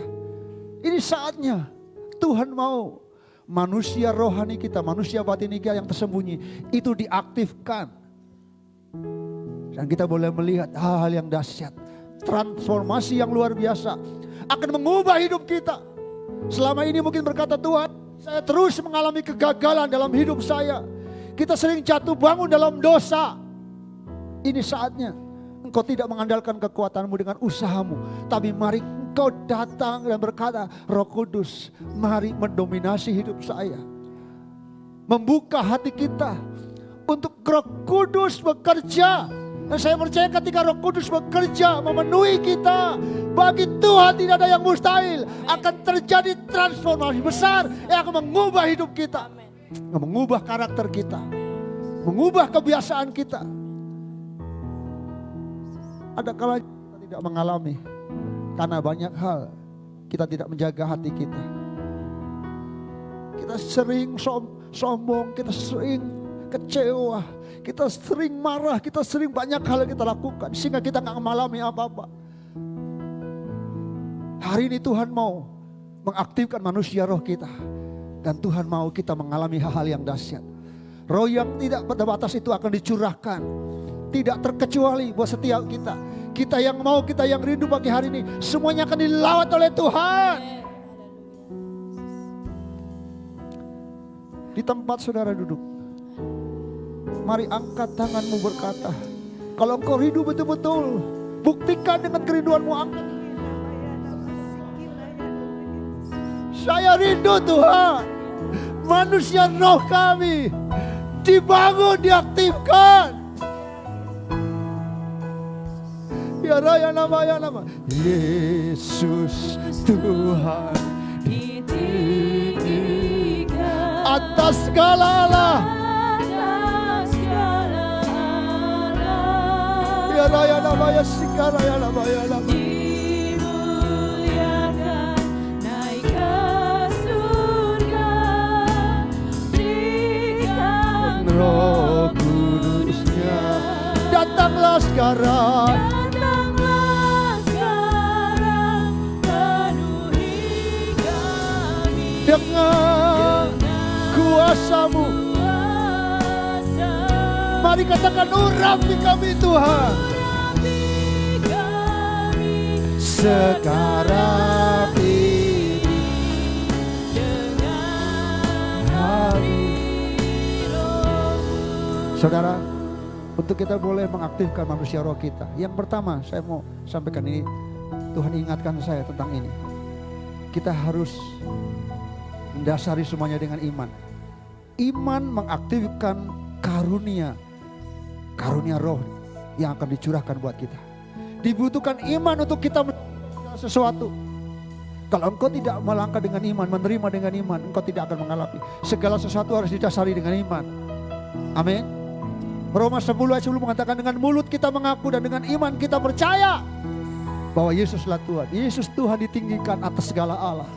Speaker 4: Ini saatnya Tuhan mau manusia rohani kita, manusia batini kita yang tersembunyi itu diaktifkan. Dan kita boleh melihat hal-hal yang dahsyat, transformasi yang luar biasa akan mengubah hidup kita. Selama ini mungkin berkata, Tuhan, saya terus mengalami kegagalan dalam hidup saya. Kita sering jatuh bangun dalam dosa. Ini saatnya engkau tidak mengandalkan kekuatanmu dengan usahamu, tapi mari engkau datang dan berkata, Roh Kudus, mari mendominasi hidup saya. Membuka hati kita untuk Roh Kudus bekerja. Dan saya percaya ketika Roh Kudus bekerja memenuhi kita, bagi Tuhan tidak ada yang mustahil. Akan terjadi transformasi besar yang akan mengubah hidup kita, mengubah karakter kita, mengubah kebiasaan kita. Ada kalanya kita tidak mengalami karena banyak hal kita tidak menjaga hati kita. Kita sering sombong, kita sering kecewa, kita sering marah, kita sering banyak hal yang kita lakukan sehingga kita nggak mengalami apa-apa. Hari ini Tuhan mau mengaktifkan manusia roh kita, dan Tuhan mau kita mengalami hal-hal yang dahsyat. Roh yang tidak terbatas itu akan dicurahkan, tidak terkecuali buat setiap kita. Kita yang mau, kita yang rindu pagi hari ini, semuanya akan dilawat oleh Tuhan. Di tempat saudara duduk, mari angkat tanganmu berkata, kalau engkau rindu betul-betul, buktikan dengan kerinduanmu, angkat. Saya rindu Tuhan, manusia roh kami dibangun, diaktifkan. Ya raya nama Yesus Tuhan ditinggikan atas segala Allah. Ya raya nama ya sikara ya nama ya nama.
Speaker 1: Dimuliakan naik ke surga, berikan
Speaker 4: Roh Kudusnya, datanglah sekarang. Dengan kuasa-Mu, mari katakan, urapi kami Tuhan. Sekarang ini Saudara, untuk kita boleh mengaktifkan manusia roh kita, yang pertama saya mau sampaikan ini, Tuhan ingatkan saya tentang ini. Kita harus mendasari semuanya dengan iman. Iman mengaktifkan karunia roh yang akan dicurahkan buat kita. Dibutuhkan iman untuk kita melakukan sesuatu. Kalau engkau tidak melangkah dengan iman, menerima dengan iman, engkau tidak akan mengalami. Segala sesuatu harus didasari dengan iman. Amin. Roma 10 ayat 10 mengatakan, dengan mulut kita mengaku dan dengan iman kita percaya bahwa Yesuslah Tuhan. Yesus Tuhan ditinggikan atas segala Allah.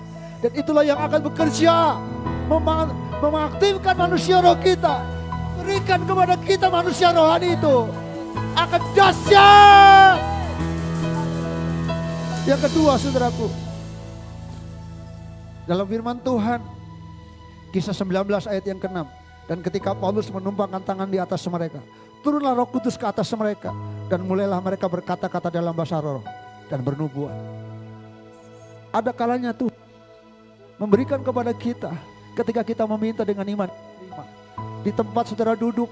Speaker 4: Dan itulah yang akan bekerja mengaktifkan manusia roh kita. Berikan kepada kita manusia rohani itu akan dahsyat. Yang kedua saudaraku, dalam firman Tuhan Kisah 19 ayat yang ke-6, dan ketika Paulus menumpangkan tangan di atas mereka, turunlah Roh Kudus ke atas mereka, dan mulailah mereka berkata-kata dalam bahasa roh dan bernubuat. Ada kalanya Tuhan memberikan kepada kita ketika kita meminta dengan iman. Di tempat saudara duduk,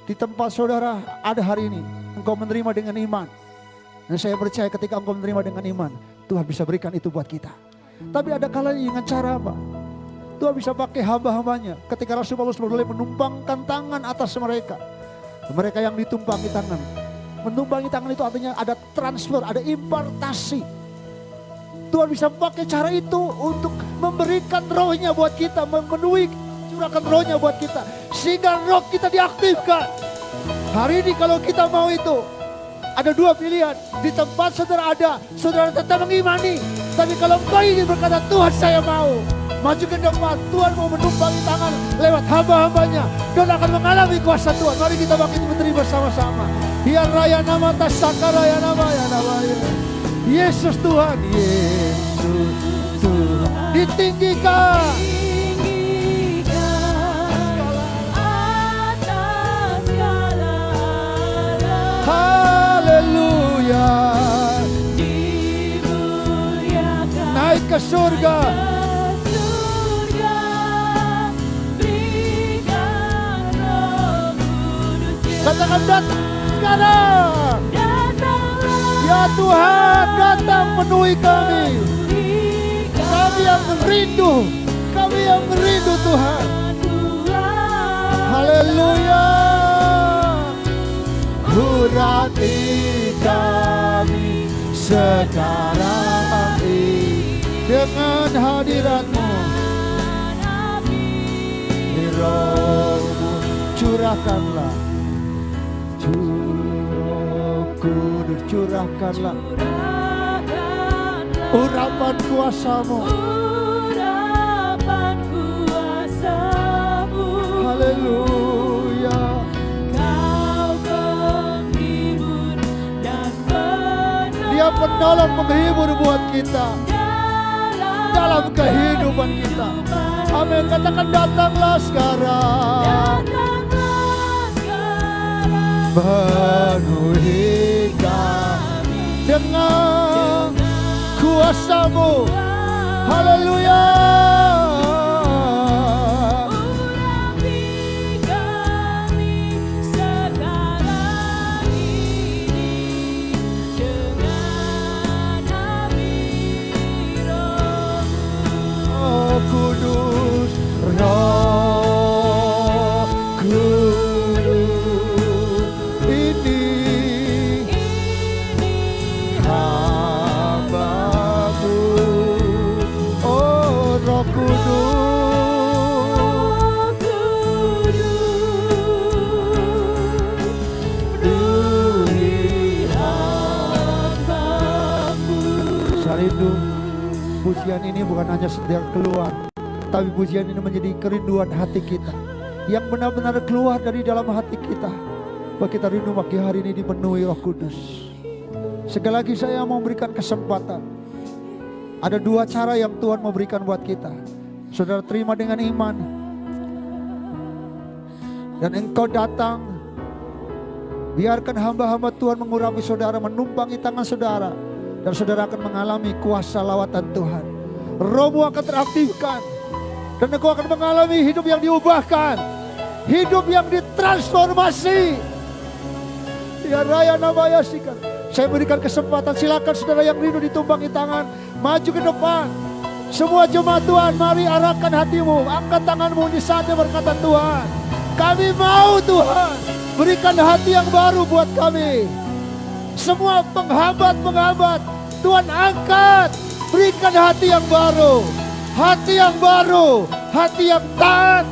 Speaker 4: di tempat saudara ada hari ini, engkau menerima dengan iman. Dan saya percaya ketika engkau menerima dengan iman, Tuhan bisa berikan itu buat kita.
Speaker 3: Tapi ada kalanya dengan cara apa? Tuhan bisa pakai hamba-hambanya. Ketika Rasul Paulus boleh menumpangkan tangan atas mereka. Mereka yang ditumpangi tangan. Menumpangi tangan itu artinya ada transfer, ada impartasi. Tuhan bisa pakai cara itu untuk memberikan rohnya buat kita. Memenuhi, curahkan rohnya buat kita. Sehingga roh kita diaktifkan. Hari ini kalau kita mau itu, ada dua pilihan. Di tempat saudara ada, saudara tetap mengimani. Tapi kalau engkau ini berkata, Tuhan saya mau. Maju ke depan, Tuhan mau menumpangi tangan lewat hamba-hambanya. Dan akan mengalami kuasa Tuhan. Mari kita bangkit berdiri bersama-sama. Ya raya nama tasaka raya nama ya nama ya. Yesus Tuhan, Yesus Tuhan. Ditinggikan. Haleluya. Naik ke surga. Katakan datang sekarang. Ya Tuhan, datang penuhi kami. Kami yang merindu. Kami yang merindu Tuhan. Haleluya. Urati kami sekarang ini dengan hadirat-Mu. Di Roh-Mu curahkanlah. Roh Kudus curahkanlah urapan kuasa-Mu. Haleluya. Dia penolong menghibur buat kita dalam kehidupan kita. Amin. Katakan datanglah sekarang. Penuhi kami dengan kuasa-Mu. Haleluya. Oh Kudus, Roh Kudus, ini hamba-Mu. Oh Roh Kudus, penuhi hamba-Mu. Saya rindu pujian ini bukan hanya sekedar keluar, tapi pujian ini menjadi kerinduan hati kita, yang benar-benar keluar dari dalam hati kita. Bahwa kita rindu pagi hari ini dipenuhi Roh Kudus. Sekali lagi saya mau berikan kesempatan. Ada dua cara yang Tuhan mau berikan buat kita. Saudara terima dengan iman. Dan engkau datang. Biarkan hamba-hamba Tuhan mengurapi saudara, menumpangi tangan saudara. Dan saudara akan mengalami kuasa lawatan Tuhan. Rohmu akan teraktifkan. Dan engkau akan mengalami hidup yang diubahkan. Hidup yang ditransformasi. Ya raya namanya sikan. Saya berikan kesempatan, silakan saudara yang rindu ditumpangi tangan. Maju ke depan. Semua jemaat Tuhan, mari arahkan hatimu. Angkat tanganmu di saatnya berkata, Tuhan, kami mau Tuhan. Berikan hati yang baru buat kami. Semua penghambat-penghambat Tuhan angkat. Berikan hati yang baru. Hati yang baru. Hati yang taat.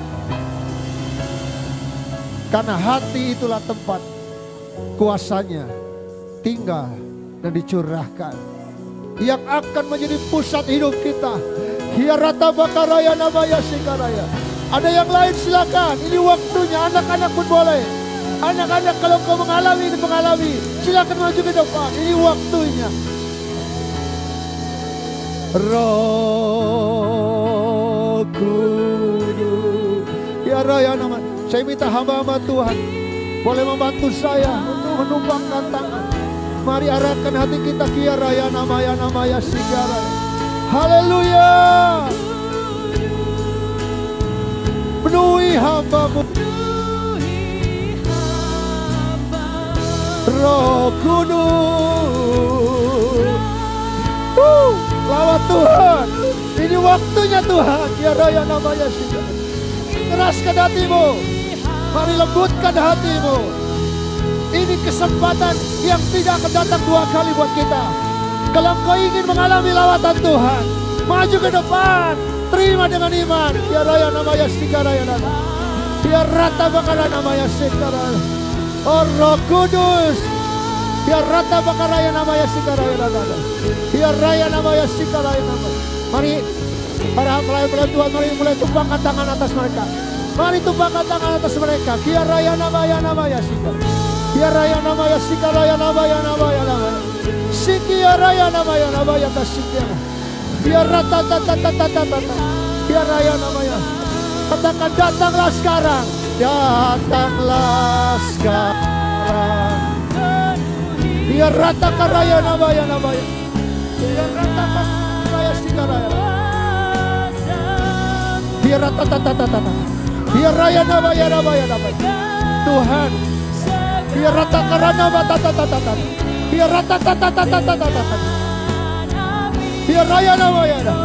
Speaker 3: Karena hati itulah tempat kuasanya tinggal dan dicurahkan. Yang akan menjadi pusat hidup kita. Hiarata bakaraya namanya sikaraya. Ada yang lain silakan. Ini waktunya, anak-anak pun boleh. Anak-anak kalau kau mengalami, silakan maju ke depan. Ini waktunya. Roh Kudus. Ya raya nama. Saya minta hamba-hamba Tuhan boleh membantu saya untuk menumpangkan tangan. Mari arahkan hati kita kia raya namanya sigara. Haleluya. Penuhi hamba-Mu. Roh Kudus. Lawat saat Tuhan. Ini waktunya Tuhan. Ya raya namanya sih. Keraskan hatimu. Mari lembutkan hatimu. Ini kesempatan yang tidak akan datang dua kali buat kita. Kalau kau ingin mengalami lawatan Tuhan, maju ke depan. Terima dengan iman. Ya raya namanya sikaraya nana. Ya rata bakara namanya sikaraya. Oh Roh Kudus. Ya rata bakaraya namanya sikaraya nana. Ya raya namanya sikaraya nana. Mari para pelayan Tuhan, mari mulai tumpahkan tangan atas mereka. Mari tumpahkan tangan atas mereka. Ya raya namanya sikaraya. Ya raya namanya sikaraya namanya. Sikia raya namanya tasikia. Ya rata. Ya raya namanya. Katakan datanglah sekarang. Datanglah sekarang. Ya rata karaya namanya. Ya rata karaya sikaraya. Ya rata. Ya raya namanya. Tuhan. Ya rata karana tata. Ya rata. Ya raya namanya.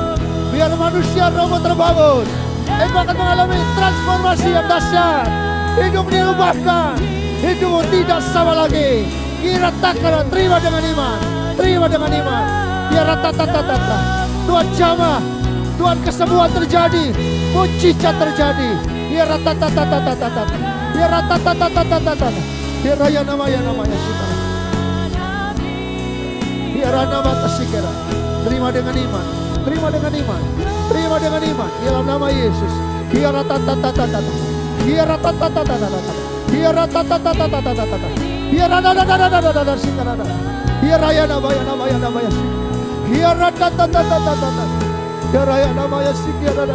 Speaker 3: Biar manusia romo terbangun. Engkau akan mengalami transformasi yang dahsyat. Hidup diubahkan. Hidupmu tidak sama lagi. Kira takkan, terima dengan iman. Terima dengan iman. Ya rata. Tuhan jamah. Tuhan kesembuhan terjadi. Mujizat terjadi. Ya rata. Ya rata. Ya raya namanya sikara. Ya rana mata sikara. Terima dengan iman. Terima dengan iman. Terima dengan iman. Dalam nama Yesus. Ya rata. Ya rata. Ya rata. Ya rana sikara. Ya raya namanya. Ya rata. Ya raya namanya sikara.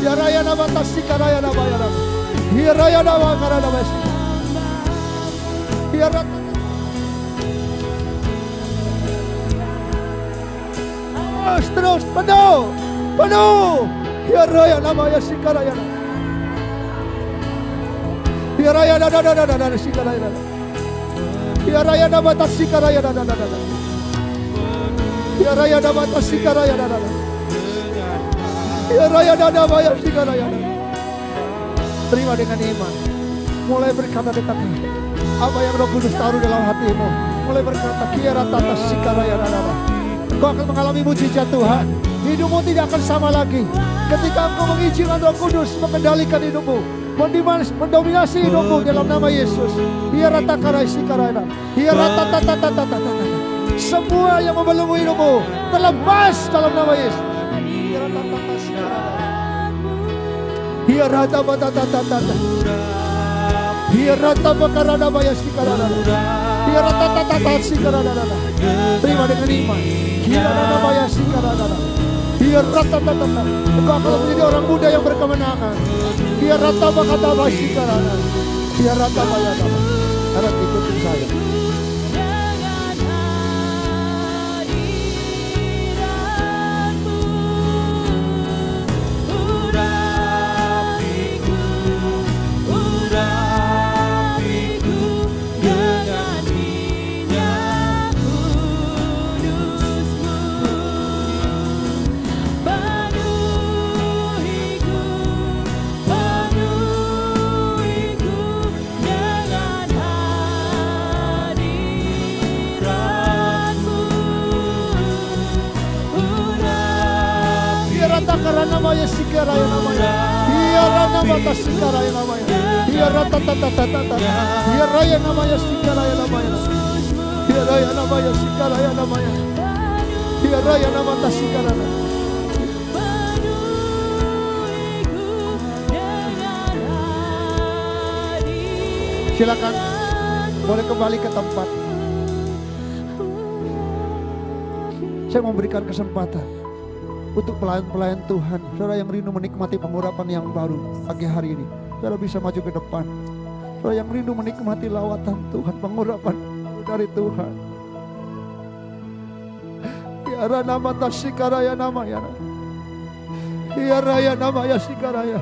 Speaker 3: Ya raya namanya sikara. Ya raya namanya. Ya rata. Terus penuh. Ya raya namanya sikaraya. Ya raya sikaraya. Ya raya namanya sikaraya. Ya raya namanya sikaraya. Ya raya namanya sikaraya. Terima dengan iman. Mulai berkata dekatnya. Apa yang Roh Kudus taruh dalam hatimu. Mulai berkata kira tata sikaraya. Kau akan mengalami mujizat Tuhan. Hidupmu tidak akan sama lagi. Ketika engkau mengizinkan Roh Kudus mengendalikan hidupmu, mendominasi hidupmu dalam nama Yesus. Ya rata karai sikaraya. Ya rata. Semua yang membelenggu hidupmu terlepas dalam nama Yesus. Ya rata sikaraya. Ya rata tata. Ya rata bakarana baya sikaraya. Ya rata sikaraya. Terima dengan iman. Ya rata sikaraya. Ya rata. Engkau akan menjadi orang muda yang berkemenangan. Ya rata bakata sikaraya. Ya rata baya. Harap ikutin saya. Karena namanya sikaraya namanya. Iya rana mata sikaraya namanya. Iya rata. Iya raya namanya sikaraya namanya. Iya raya namanya sikaraya namanya. Iya raya namanya sikaraya. Silakan boleh kembali ke tempat. Saya memberikan kesempatan untuk pelayan-pelayan Tuhan, saudara yang rindu menikmati pengurapan yang baru pagi hari ini, saudara bisa maju ke depan. Saudara yang rindu menikmati lawatan Tuhan, pengurapan dari Tuhan. Ya rana mata sikaraya namanya. Ya raya namanya sikaraya.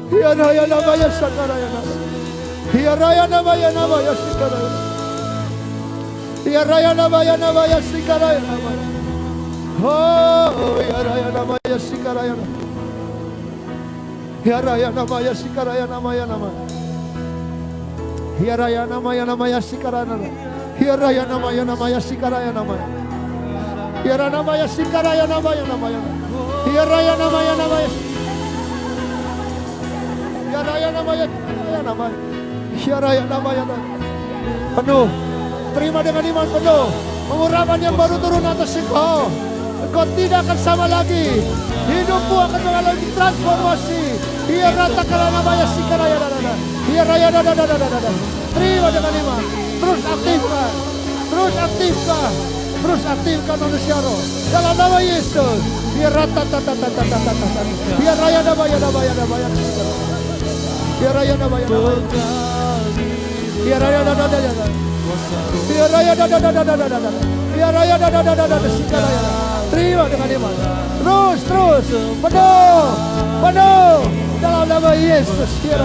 Speaker 3: Ya raya namanya sikaraya. Ya raya namanya sikaraya. Ya raya namaya namaya sikaraya namaya. Oh, ya raya namaya sikaraya. Ya raya namaya sikaraya namaya namaya. Ya raya namaya namaya sikaraya. Ya raya namaya namaya sikaraya namaya. Ya raya namaya sikaraya namaya namaya. Ya raya namaya namaya. Ya raya namaya namaya. Ya raya namaya namaya. Penuh. Terima dengan iman penuh. Pengurapan yang baru turun atas engkau. Engkau tidak akan sama lagi. Hidupmu akan mengalami transformasi. Ia ratakan namanya sikaraya dadada. Ia raya dadada. Terima dengan iman. Terus aktifkan. Terus aktifkan. Terus aktifkan manusia roh. Dalam nama Yesus. Ia ratatatatatatatatat. Ia raya namanya. Ia raya namanya. Ia raya dadada. Ia raya dadada. Ia raya dadada sikaraya. Terima dengan iman. Terus. Penuh. Dalam nama Yesus. Ia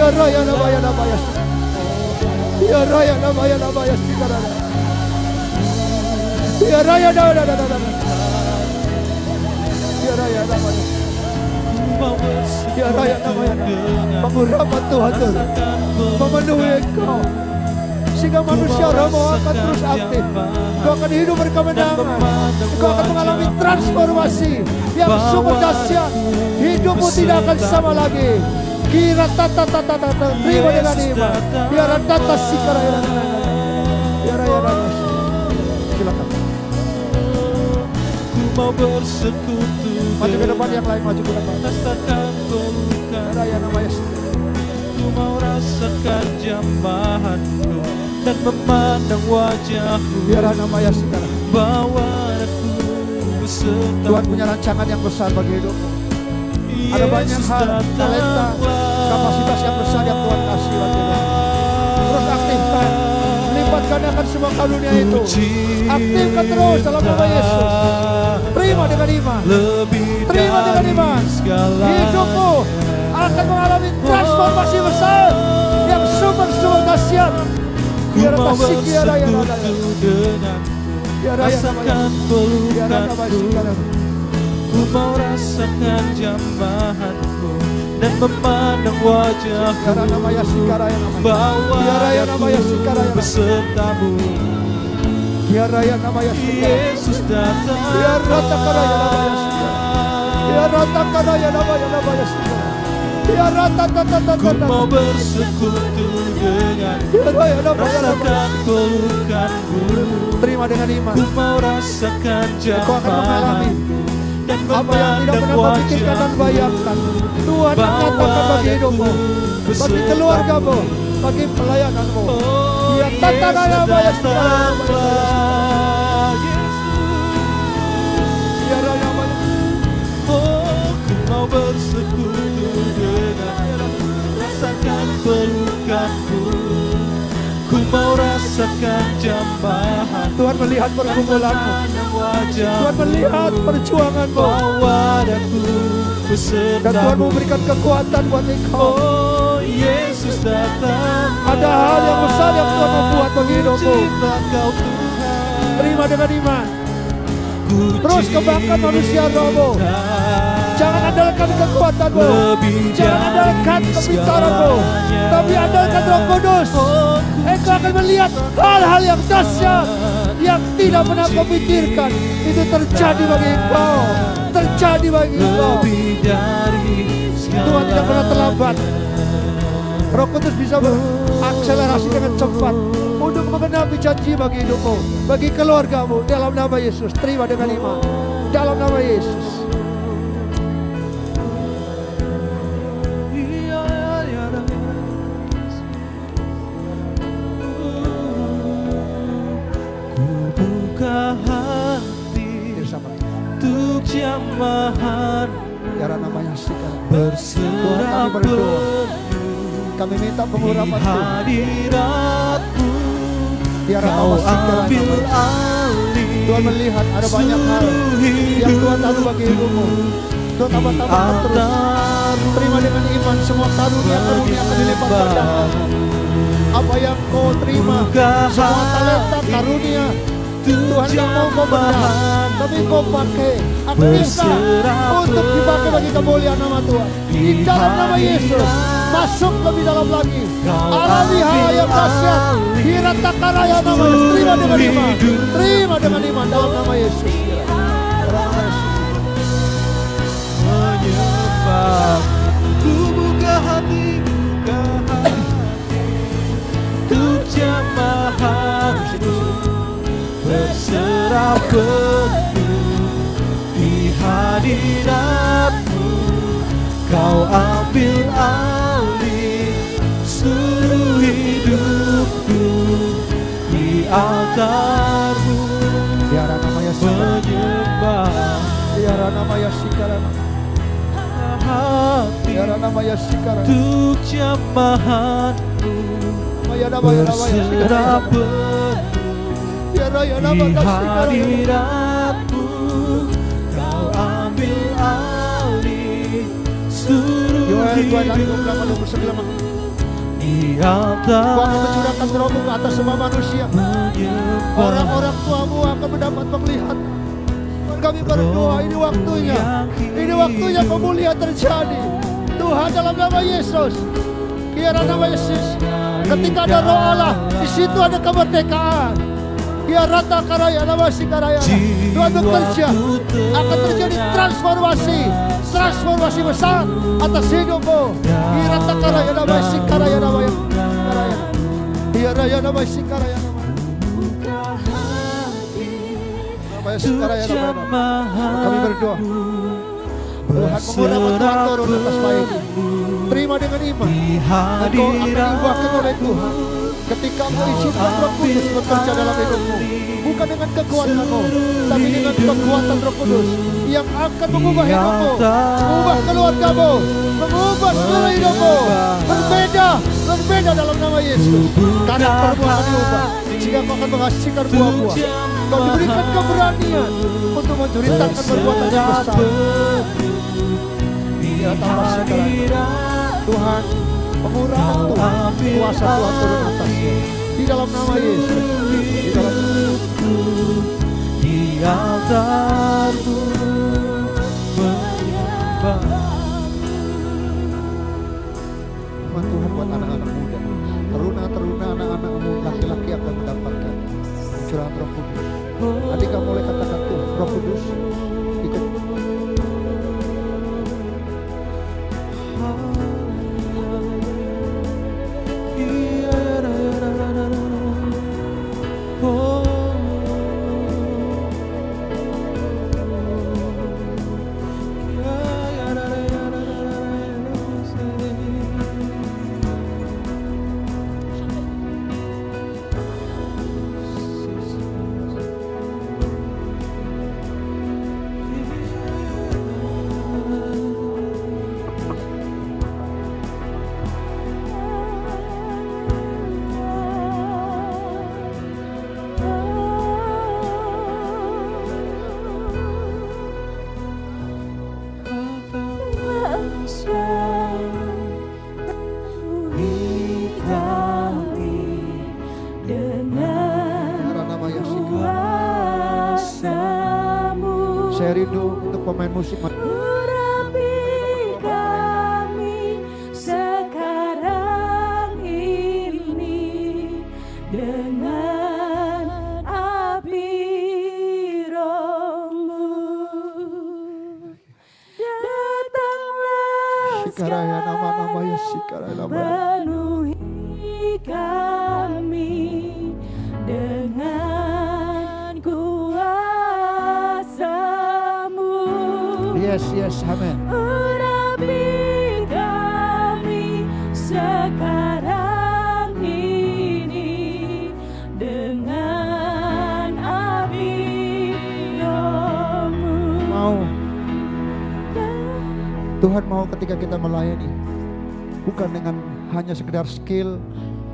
Speaker 3: raya namanya. Ia raya namanya sikaraya. Ia raya dadada. Ia raya namanya. Ia raya namanya. Pengurapan Tuhan memenuhi engkau. Sehingga manusia rohmu akan terus aktif. Engkau akan hidup berkemenangan. Engkau akan mengalami transformasi yang sungguh dahsyat. Hidupmu tidak akan sama lagi. Kira tata. Terima dengan iman. Biar tata sikaraya. Biar raya. Silakan.
Speaker 5: Ku mau bersekutu.
Speaker 3: Maju ke depan, yang lain maju ke depan.
Speaker 5: Rasakan pelukan.
Speaker 3: Raya namanya.
Speaker 5: Ku mau rasakan jambahanmu dan memandang wajahmu.
Speaker 3: Biar namanya sekarang.
Speaker 5: Bawa aku beserta.
Speaker 3: Tuhan punya rancangan yang besar bagi hidupmu. Ada banyak hal, talenta, kapasitas yang besar yang Tuhan kasih bagi hidupmu. Terus aktifkan, lipatkan akan semua karunia itu. Aktifkan terus dalam nama Yesus. Terima dengan iman. Terima dengan iman. Hidupmu akan mengalami transformasi besar yang sungguh dahsyat. Biar tasik ya raya
Speaker 5: rasakan pelukanku. Ku mau rasakan jambahanmu dan memandang wajahmu. Bawa aku besertamu. Yesus datang. Ku mau bersekutu denganmu. Rasakan pelukanmu.
Speaker 3: Terima dengan iman.
Speaker 5: Ku mau rasakan
Speaker 3: Kau akan mengalami
Speaker 5: jambahanmu dan
Speaker 3: apa yang tidak
Speaker 5: memandang
Speaker 3: pernah pikirkan dan bayangkan. Tuhan akan katakan bagi hidupmu, bagi keluargamu, bagi pelayananmu. Ya tata nama ya sekarang. Biar namanya.
Speaker 5: Oh, ku mau bersekutu denganmu. Rasakan pelukanmu. Ku mau rasakan jambahan.
Speaker 3: Tuhan melihat pergumulanmu. Tuhan melihat perjuanganmu. Dan Tuhan memberikan kekuatan buat engkau.
Speaker 5: Oh, Yesus datang.
Speaker 3: Ada hal yang besar yang Tuhan membuat bagi hidupmu. Terima dengan iman. Terus kembangkan manusia rohmu. Jangan andalkan kekuatanmu. Jangan andalkan kepintaranmu. Tapi andalkan Roh Kudus. Engkau akan melihat hal-hal yang dahsyat yang tidak pernah kau pikirkan. Itu terjadi bagi engkau. Terjadi bagi engkau. Tuhan tidak pernah terlambat. Roh Kudus bisa berakselerasi dengan cepat untuk menggenapi janji bagi hidupmu, bagi keluargamu. Dalam nama Yesus, terima dengan iman. Dalam nama Yesus.
Speaker 5: Jambahan
Speaker 3: Biar namanya sekarang.
Speaker 5: berserah penuh.
Speaker 3: Kami minta pengurapan Tuhan.
Speaker 5: Hadiratmu
Speaker 3: Biar
Speaker 5: Kau
Speaker 3: nama
Speaker 5: ambil alih.
Speaker 3: Tuhan melihat ada banyak hal yang Tuhan taruh bagi hidupmu. Tuhan tambah-tambah terus. Terima dengan iman semua karunia akan dilipat gandakan. apa yang kau terima, semua talenta karunia, Tuhan tak mau kau benda, tapi kau pakai aktifkan untuk dipakai bagi kemuliaan nama Tuhan. Di dalam nama Yesus, masuk lebih dalam lagi. Alami hal yang dahsyat. Hiratakaraya nama Yesus. Terima dengan iman. Terima dengan iman dalam nama Yesus.
Speaker 5: Menyembah, ku buka hati, untuk jamahanmu, berserah penuh di hadiratmu. Kau ambil alih seluruh hidupku di altarmu.
Speaker 3: Biar nama Yesus
Speaker 5: menyembah,
Speaker 3: biar nama Yesus
Speaker 5: hati
Speaker 3: biar nama Yesus
Speaker 5: untuk jamahanmu, berserah penuh di hadiratmu. Kau ambil alih seluruh hidupku di altar.
Speaker 3: Kau akan mencurahkan rohmu ke atas semua manusia. Orang-orang tuamu akan mendapat penglihatan. Kami berdoa, ini waktunya kemuliaan terjadi. Tuhan dalam nama Yesus, biar nama Yesus, ketika ada roh Allah, di situ ada kemerdekaan. Biar rata karaya, nama si karaya. Tuhan bekerja, akan terjadi transformasi besar atas hidupmu. Biar rata karaya, nama si karaya, nama yang karaya. Biar raya, nama si karaya, nama Yesus karaya, nama. Kami berdoa, Tuhan mengurapi Tuhan turun atas baik. Terima dengan iman. Engkau akan diubahkan oleh Tuhan. Ketika engkau izinkan Roh Kudus bekerja dalam hidupmu, bukan dengan kekuatanmu, tapi dengan kekuatan Roh Kudus yang akan mengubah hidupmu, mengubah keluargamu, mengubah seluruh hidupmu. Berbeda dalam nama Yesus. Karaktermu akan diubah, sehingga kau akan menghasilkan buah-buah. Kau diberikan keberanian untuk menceritakan perbuatan yang besar. Ya Tuhan, pengurapan Tuhan, kuasa Tuhan turun atasnya. Di dalam nama Yesus, di dalam
Speaker 5: di altarmu menyembah.
Speaker 3: Tuhan buat anak-anak muda, teruna-teruna anak-anakmu laki-laki akan mendapatkan curahan Roh Kudus. Adik kamu boleh katakan Tuhan, Roh Kudus ikut. Saya rindu untuk pemain musik.
Speaker 1: Urapi kami sekarang ini dengan api Roh-Mu. Datanglah sekarang, penuhi kami dengan kuasa-Mu.
Speaker 3: Yes, amen.
Speaker 1: Urapi kami sekarang ini dengan api Roh-Mu.
Speaker 3: Tuhan mau ketika kita melayani, bukan dengan hanya sekedar skill,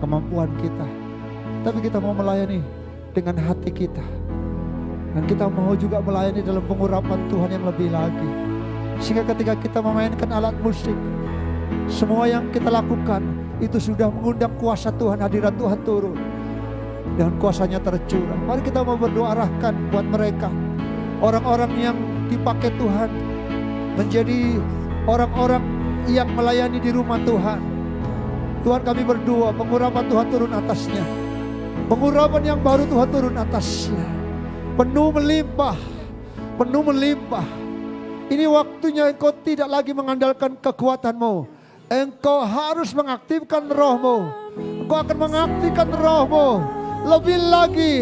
Speaker 3: kemampuan kita, tapi kita mau melayani dengan hati kita. Dan kita mau juga melayani dalam pengurapan Tuhan yang lebih lagi. Sehingga ketika kita memainkan alat musik, semua yang kita lakukan itu sudah mengundang kuasa Tuhan, hadirat Tuhan turun. Dan kuasanya tercurah. Mari kita mau berdoa, arahkan buat mereka. Orang-orang yang dipakai Tuhan menjadi orang-orang yang melayani di rumah Tuhan. Tuhan, kami berdoa, pengurapan Tuhan turun atasnya. Pengurapan yang baru Tuhan turun atasnya. Penuh melimpah, penuh melimpah. Ini waktunya engkau tidak lagi mengandalkan kekuatanmu. Engkau harus mengaktifkan rohmu. Engkau akan mengaktifkan rohmu. Lebih lagi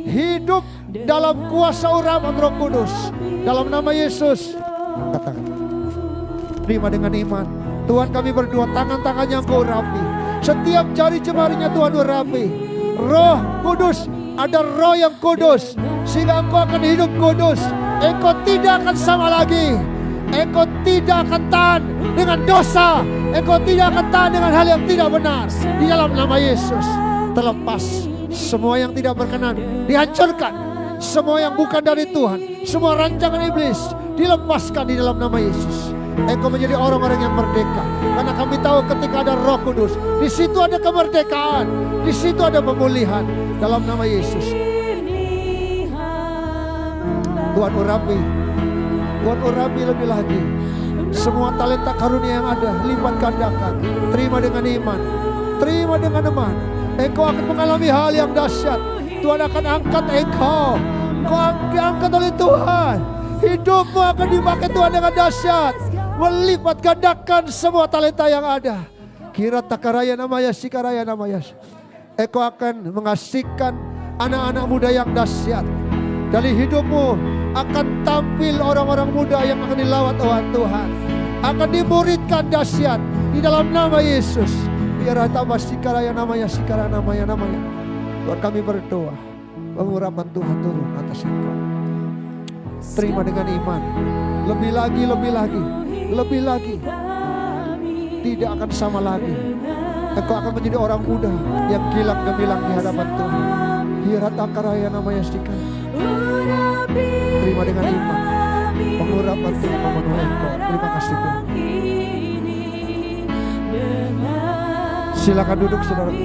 Speaker 3: hidup dalam kuasa urapan Roh Kudus. Dalam nama Yesus. Katakan, terima dengan iman. Tuhan, kami berdoa, tangan-tangannya Engkau urapi. Setiap jari jemarinya Tuhan urapi. Roh Kudus, ada roh yang kudus. Sehingga Engkau akan hidup kudus. Engkau tidak akan sama lagi. Engkau tidak akan tahan dengan dosa. Engkau tidak akan tahan dengan hal yang tidak benar. Di dalam nama Yesus. Terlepas semua yang tidak berkenan, dihancurkan. Semua yang bukan dari Tuhan, semua rancangan iblis dilepaskan di dalam nama Yesus. Engkau menjadi orang-orang yang merdeka. Karena kami tahu ketika ada Roh Kudus, di situ ada kemerdekaan, di situ ada pemulihan. Dalam nama Yesus. Tuhan urapi, Tuhan urapi lebih lagi. Semua talenta karunia yang ada, lipat gandakan. Terima dengan iman, terima dengan iman. Engkau akan mengalami hal yang dahsyat. Tuhan akan angkat engkau. Engkau akan diangkat oleh Tuhan. Hidupmu akan dipakai Tuhan dengan dahsyat. Melipat gandakan semua talenta yang ada. Kira takaraya namanya, sikaraya namanya. Engkau akan mengasihkan anak-anak muda yang dahsyat. Dari hidupmu akan tampil orang-orang muda yang akan dilawat oleh Tuhan. Akan dimuridkan dahsyat di dalam nama Yesus. Biar tambah sikaraya namanya, sikaraya namanya. Tuhan, kami berdoa, pengurapan Tuhan turun atas engkau. Terima dengan iman. Lebih lagi, lebih lagi, lebih lagi. Tidak akan sama lagi. Engkau akan menjadi orang muda yang gilang gemilang di hadapan Tuhan. Biar takaraya namanya sikaraya. Terima dengan iman. Pengurapan Tuhan memenuhi engkau. Terima kasih Tuhan. Silakan duduk saudaraku.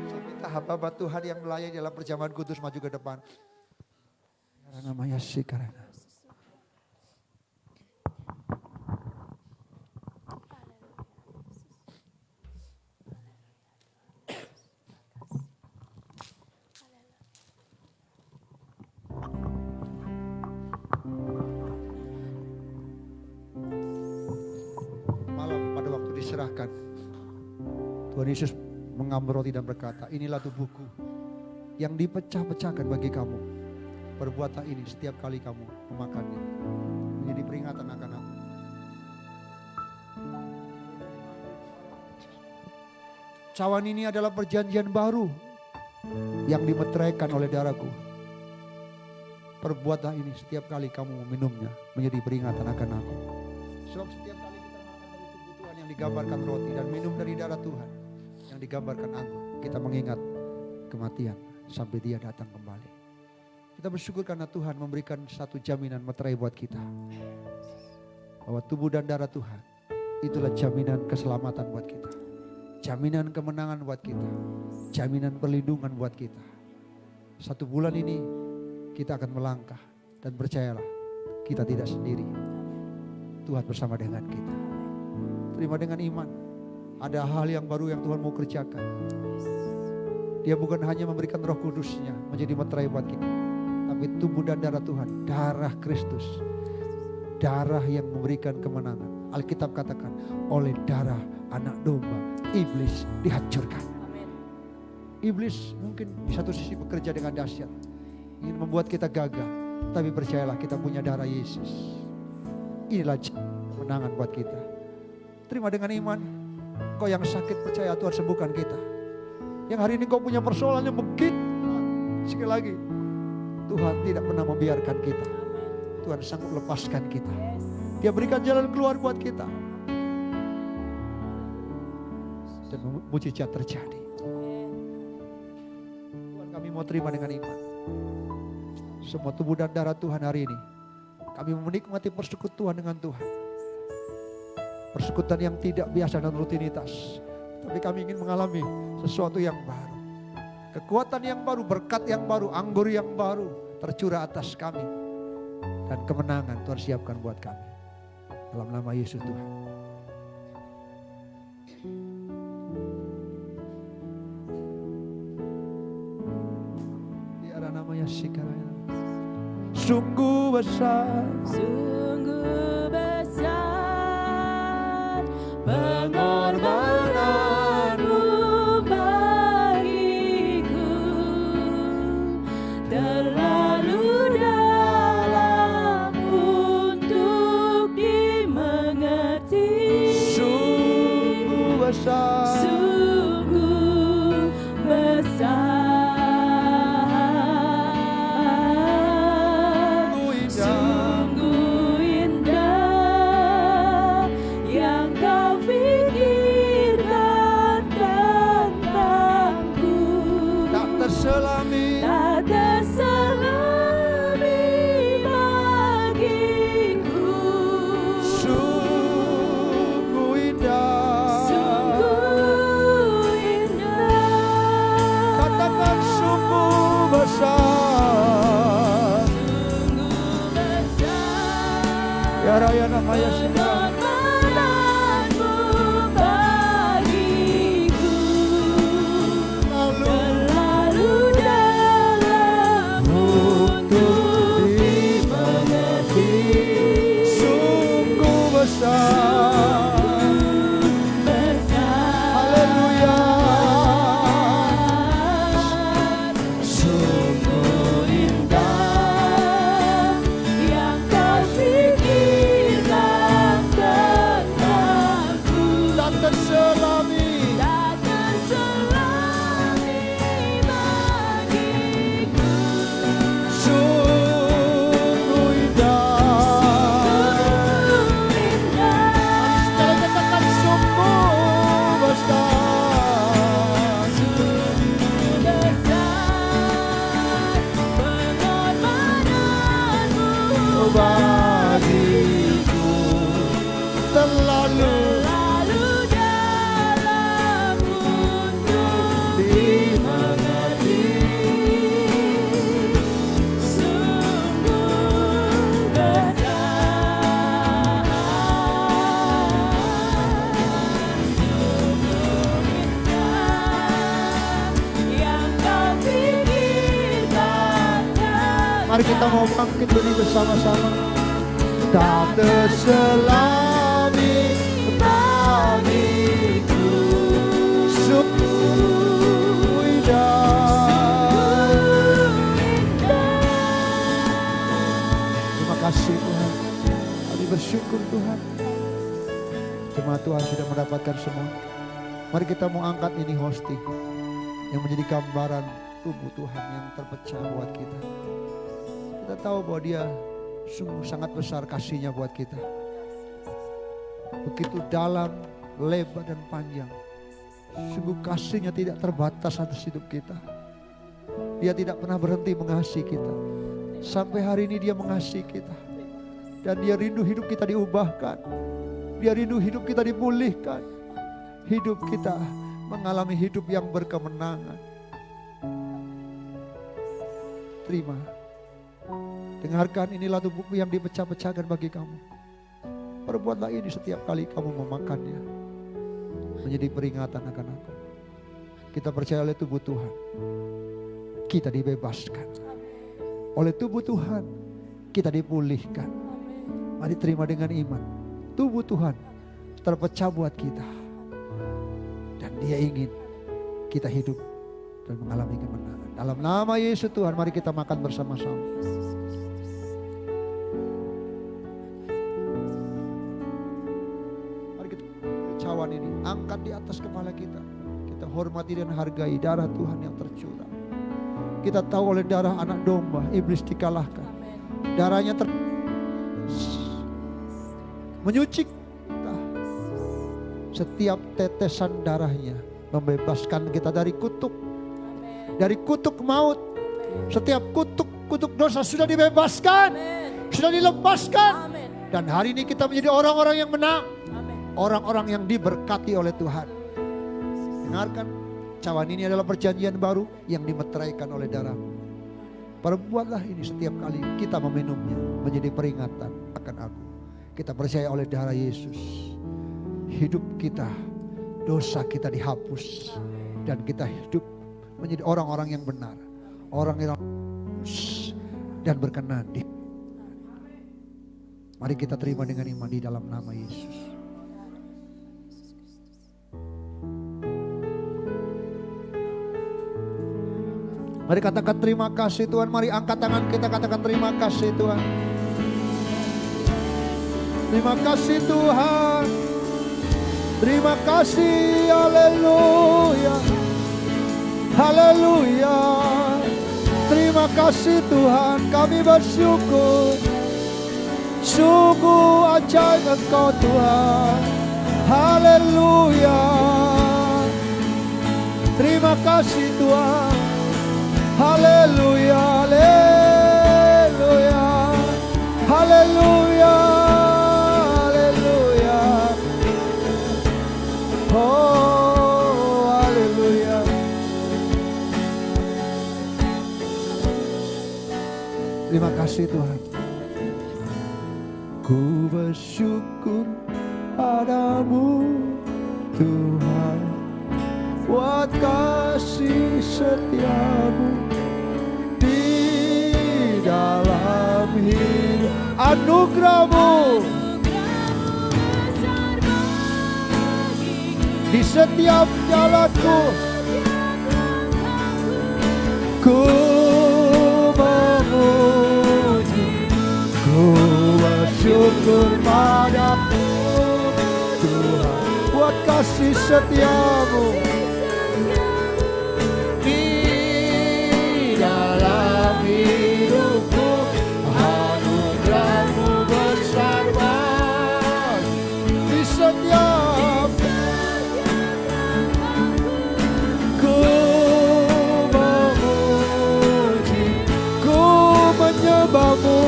Speaker 3: Saya minta hamba Tuhan yang melayani dalam perjamuan kudus maju ke depan. Namanya sikarana. Serahkan. Tuhan Yesus mengambil roti dan berkata, inilah tubuhku yang dipecah-pecahkan bagi kamu. Perbuatlah ini setiap kali kamu memakannya. Menjadi peringatan akan aku. Cawan ini adalah perjanjian baru yang dimeteraikan oleh darahku. Perbuatlah ini setiap kali kamu meminumnya. Menjadi peringatan akan aku. Sebab setiap kali yang digambarkan roti dan minum dari darah Tuhan yang digambarkan anggur, kita mengingat kematian sampai dia datang kembali. Kita bersyukur karena Tuhan memberikan satu jaminan meterai buat kita, bahwa tubuh dan darah Tuhan itulah jaminan keselamatan buat kita, jaminan kemenangan buat kita, jaminan perlindungan buat kita. 1 bulan ini kita akan melangkah, dan percayalah kita tidak sendiri. Tuhan bersama dengan kita. Terima dengan iman. Ada hal yang baru yang Tuhan mau kerjakan. Dia bukan hanya memberikan Roh Kudusnya menjadi meterai buat kita, tapi tubuh dan darah Tuhan, darah Kristus, darah yang memberikan kemenangan. Alkitab katakan, oleh darah anak domba iblis dihancurkan. Iblis mungkin di satu sisi bekerja dengan dahsyat, ingin membuat kita gagal, tapi percayalah kita punya darah Yesus. Inilah kemenangan buat kita. Terima dengan iman. Kau yang sakit percaya Tuhan sembuhkan kita. Yang hari ini kau punya persoalan yang begitu. Sekali lagi, Tuhan tidak pernah membiarkan kita. Tuhan sanggup lepaskan kita. Dia berikan jalan keluar buat kita. Dan mujizat terjadi. Tuhan, kami mau terima dengan iman. Semua tubuh dan darah Tuhan hari ini Kami menikmati persekutuan dengan Tuhan. Persekutuan yang tidak biasa dan rutinitas. Tapi kami ingin mengalami sesuatu yang baru. Kekuatan yang baru, berkat yang baru, anggur yang baru tercurah atas kami. Dan kemenangan Tuhan siapkan buat kami. Dalam nama Yesus Tuhan. Biar namanya Sikaraya. Sungguh besar.
Speaker 1: Sungguh besar
Speaker 5: Pengorbananmu
Speaker 1: bagiku, terlalu dalam untuk dimengerti.
Speaker 3: Sungguh besar.
Speaker 1: Sungguh besar. Sungguh indah yang kau pikirkan tentangku.
Speaker 3: Tak terselami.
Speaker 1: Tak terselami bagiku.
Speaker 3: Sungguh indah.
Speaker 1: Sungguh indah.
Speaker 3: Katakan sungguh besar.
Speaker 1: Sungguh besar.
Speaker 3: Ya Raya namanya Sikaraya.
Speaker 1: Pengorbananmu bagiku, terlalu dalam untuk dimengerti.
Speaker 3: Sungguh besar.
Speaker 1: Besar.
Speaker 3: Haleluya.
Speaker 1: Sungguh indah yang kau pikirkan tentangku.
Speaker 3: Tak terselami.
Speaker 1: Tak terselami bagiku.
Speaker 3: Sungguh indah.
Speaker 1: Sungguh indah.
Speaker 3: Sekali katakan sungguh besar.
Speaker 1: Sungguh besar pengorbananmu
Speaker 3: Bagiku terlalu
Speaker 1: terlalu dalam untuk dimengerti. Sungguh besar. Sungguh indah yang kau pikirkan.
Speaker 3: Mari kita mau bangkit berdiri bersama-sama. Tak terselami bagiku. Sungguh indah. Terima kasih Tuhan. Kami bersyukur Tuhan. Jemaat Tuhan sudah mendapatkan semua. Mari kita mau angkat ini hosting yang menjadi gambaran tubuh Tuhan yang terpecah buat kita. Kita tahu bahwa dia sungguh sangat besar kasihnya buat kita. Begitu dalam, lebar dan panjang. Sungguh kasihnya tidak terbatas atas hidup kita. Dia tidak pernah berhenti mengasihi kita. Sampai hari ini dia mengasihi kita. Dan dia rindu hidup kita diubahkan. Dia rindu hidup kita dipulihkan. Hidup kita mengalami hidup yang berkemenangan. Terima. Dengarkan, inilah tubuhku yang dipecah-pecahkan bagi kamu. Perbuatlah ini setiap kali kamu memakannya. Menjadi peringatan akan aku. Kita percaya oleh tubuh Tuhan. Kita dibebaskan. Oleh tubuh Tuhan. Kita dipulihkan. Mari terima dengan iman. Tubuh Tuhan terpecah buat kita. Dan dia ingin kita hidup dan mengalami kemenangan. Dalam nama Yesus Tuhan, mari kita makan bersama-sama. Mari kita cawan ini angkat di atas kepala kita. Kita hormati dan hargai darah Tuhan yang tercurah. Kita tahu oleh darah anak domba iblis dikalahkan. Darahnya menyuci kita. Setiap tetesan darahnya membebaskan kita dari kutuk. Dari kutuk maut. Setiap kutuk dosa sudah dibebaskan. sudah dilepaskan.
Speaker 1: Amin.
Speaker 3: Dan hari ini kita menjadi orang-orang yang menang.
Speaker 1: Amin.
Speaker 3: Orang-orang yang diberkati oleh Tuhan. Dengarkan, cawan ini adalah perjanjian baru yang dimeteraikan oleh darah. Perbuatlah ini setiap kali kita meminumnya, menjadi peringatan akan aku. Kita percaya oleh darah Yesus, hidup kita, dosa kita dihapus. Dan kita hidup menjadi orang-orang yang benar. Orang yang lurus dan berkenan. Mari kita terima dengan iman di dalam nama Yesus. Mari katakan terima kasih Tuhan. Mari angkat tangan kita, katakan terima kasih Tuhan. Terima kasih Tuhan. Terima kasih, haleluya. Haleluya. Terima kasih Tuhan, kami bersyukur. Sungguh ajaib Engkau Tuhan. Haleluya. Terima kasih Tuhan. Haleluya, haleluya, haleluya, haleluya. Oh, haleluya. Terima kasih Tuhan. Ku bersyukur padamu Tuhan, buat kasih setiamu di dalam hidup. Anugerahmu di setiap jalanku. Ku memuji, ku bersyukur padamu Tuhan, buat kasih setiamu di dalam hidupku. Anugerahmu besar banget di setiap. Ku memuji, ku menyembahmu.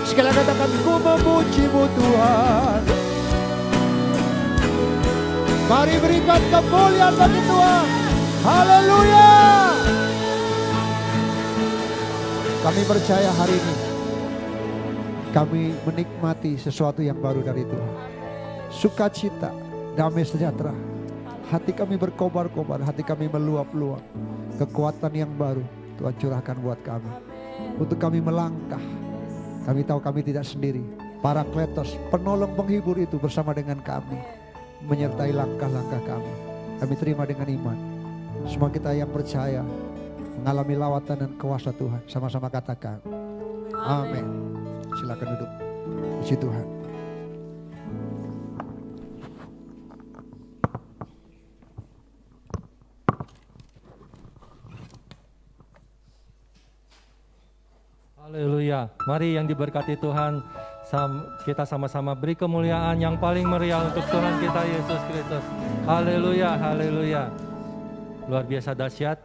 Speaker 3: Sekali katakan, ku memujimu Tuhan. Mari berikan kemuliaan bagi Tuhan. Haleluya. Kami percaya hari ini kami menikmati sesuatu yang baru dari Tuhan. Sukacita, damai sejahtera. Hati kami berkobar-kobar, hati kami meluap-luap. Kekuatan yang baru Tuhan curahkan buat kami. Untuk kami melangkah. Kami tahu kami tidak sendiri. Parakletos, penolong penghibur itu bersama dengan kami, menyertai langkah-langkah kami. Kami terima dengan iman. Semua kita yang percaya mengalami lawatan dan kuasa Tuhan. Sama-sama katakan amin. Silakan duduk. Puji Tuhan.
Speaker 5: Haleluya. Mari yang diberkati Tuhan, kita sama-sama beri kemuliaan yang paling meriah untuk Tuhan kita Yesus Kristus. Haleluya, haleluya. Luar biasa dahsyat,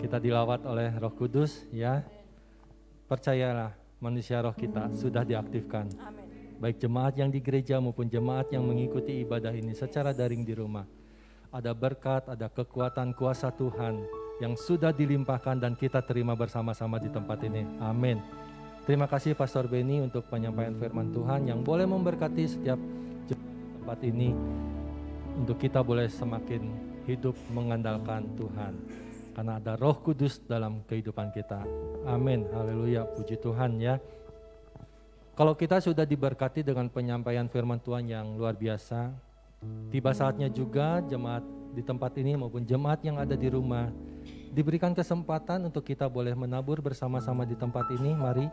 Speaker 5: kita dilawat oleh Roh Kudus ya. Percayalah, manusia roh kita sudah diaktifkan. Baik jemaat yang di gereja maupun jemaat yang mengikuti ibadah ini secara daring di rumah. Ada berkat, ada kekuatan kuasa Tuhan yang sudah dilimpahkan dan kita terima bersama-sama di tempat ini. Amin. Terima kasih Pastor Benny untuk penyampaian firman Tuhan yang boleh memberkati setiap tempat ini untuk kita boleh semakin hidup mengandalkan Tuhan karena ada Roh Kudus dalam kehidupan kita. Amin. Haleluya. Puji Tuhan ya. Kalau kita sudah diberkati dengan penyampaian firman Tuhan yang luar biasa, tiba saatnya juga jemaat di tempat ini maupun jemaat yang ada di rumah diberikan kesempatan untuk kita boleh menabur bersama-sama di tempat ini. Mari,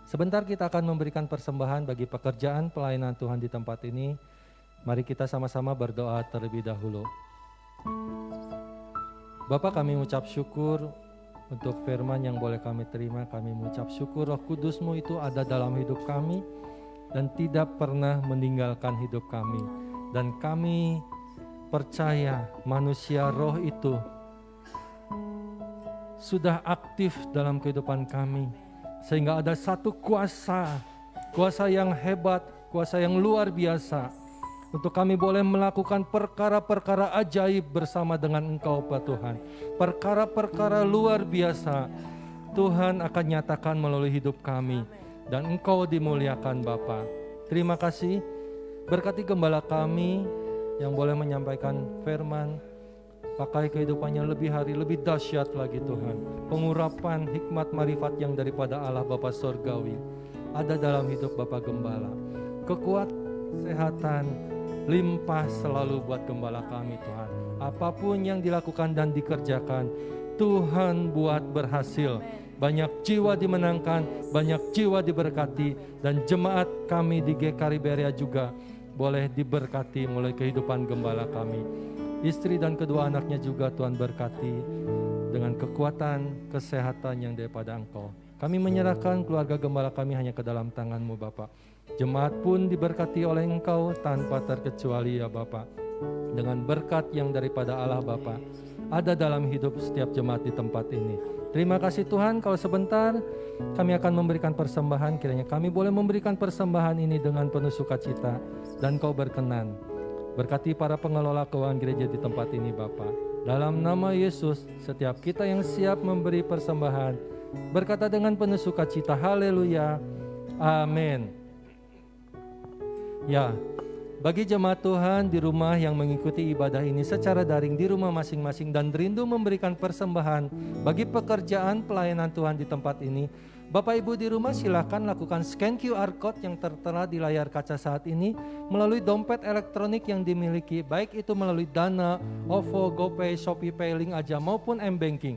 Speaker 5: sebentar kita akan memberikan persembahan bagi pekerjaan pelayanan Tuhan di tempat ini. Mari kita sama-sama berdoa terlebih dahulu. Bapa, kami mengucap syukur untuk firman yang boleh kami terima. Kami mengucap syukur Roh Kudus-Mu itu ada dalam hidup kami dan tidak pernah meninggalkan hidup kami. Dan kami percaya manusia roh itu sudah aktif dalam kehidupan kami. Sehingga ada satu kuasa yang hebat, kuasa yang luar biasa, untuk kami boleh melakukan perkara-perkara ajaib bersama dengan Engkau Tuhan. Perkara-perkara luar biasa Tuhan akan nyatakan melalui hidup kami, dan Engkau dimuliakan Bapa. Terima kasih, berkati gembala kami yang boleh menyampaikan firman. Pakai kehidupannya lebih hari, lebih dahsyat lagi Tuhan. Pengurapan hikmat marifat yang daripada Allah Bapa Sorgawi ada dalam hidup Bapa Gembala. Kekuatan, kesehatan, limpah selalu buat gembala kami Tuhan. Apapun yang dilakukan dan dikerjakan, Tuhan buat berhasil. Banyak jiwa dimenangkan, banyak jiwa diberkati, dan jemaat kami di GKRI Berea juga boleh diberkati mulai kehidupan gembala kami. Istri dan kedua anaknya juga Tuhan berkati dengan kekuatan, kesehatan yang daripada Engkau. Kami menyerahkan keluarga gembala kami hanya ke dalam tangan-Mu Bapa. Jemaat pun diberkati oleh Engkau tanpa terkecuali ya Bapa. Dengan berkat yang daripada Allah Bapa ada dalam hidup setiap jemaat di tempat ini. Terima kasih Tuhan, kalau sebentar kami akan memberikan persembahan, kiranya kami boleh memberikan persembahan ini dengan penuh sukacita dan Kau berkenan. Berkati para pengelola keuangan gereja di tempat ini Bapa. Dalam nama Yesus, setiap kita yang siap memberi persembahan, berkata dengan penuh sukacita, haleluya, amin. Ya, bagi jemaat Tuhan di rumah yang mengikuti ibadah ini secara daring di rumah masing-masing dan rindu memberikan persembahan bagi pekerjaan pelayanan Tuhan di tempat ini, Bapak Ibu di rumah silakan lakukan scan QR Code yang tertera di layar kaca saat ini melalui dompet elektronik yang dimiliki, baik itu melalui Dana, OVO, GoPay, Shopee Pay, Link Aja maupun M-Banking.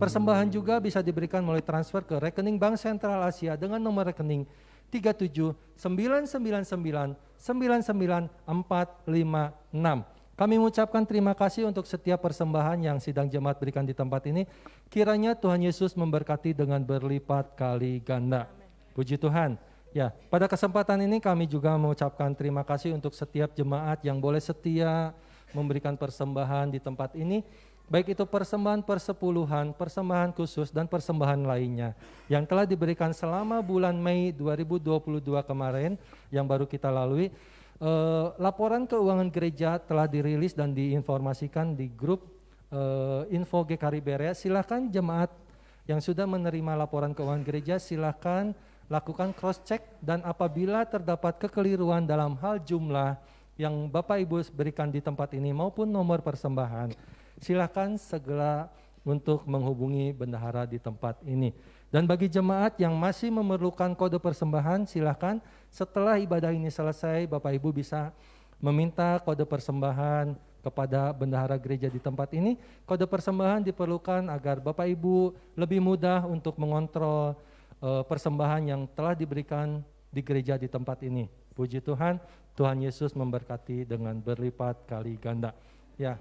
Speaker 5: Persembahan juga bisa diberikan melalui transfer ke rekening Bank Sentral Asia dengan nomor rekening 3799994946. Kami mengucapkan terima kasih untuk setiap persembahan yang sidang jemaat berikan di tempat ini. Kiranya Tuhan Yesus memberkati dengan berlipat kali ganda. Puji Tuhan. Ya, pada kesempatan ini kami juga mengucapkan terima kasih untuk setiap jemaat yang boleh setia memberikan persembahan di tempat ini. Baik itu persembahan persepuluhan, persembahan khusus, dan persembahan lainnya yang telah diberikan selama bulan Mei 2022 kemarin yang baru kita lalui. Laporan keuangan gereja telah dirilis dan diinformasikan di grup info GKRI Berea. Silakan jemaat yang sudah menerima laporan keuangan gereja silakan lakukan cross check, dan apabila terdapat kekeliruan dalam hal jumlah yang Bapak Ibu berikan di tempat ini maupun nomor persembahan, silakan segera untuk menghubungi bendahara di tempat ini. Dan bagi jemaat yang masih memerlukan kode persembahan, silakan setelah ibadah ini selesai, Bapak Ibu bisa meminta kode persembahan kepada bendahara gereja di tempat ini. Kode persembahan diperlukan agar Bapak Ibu lebih mudah untuk mengontrol persembahan yang telah diberikan di gereja di tempat ini. Puji Tuhan, Tuhan Yesus memberkati dengan berlipat kali ganda. Ya,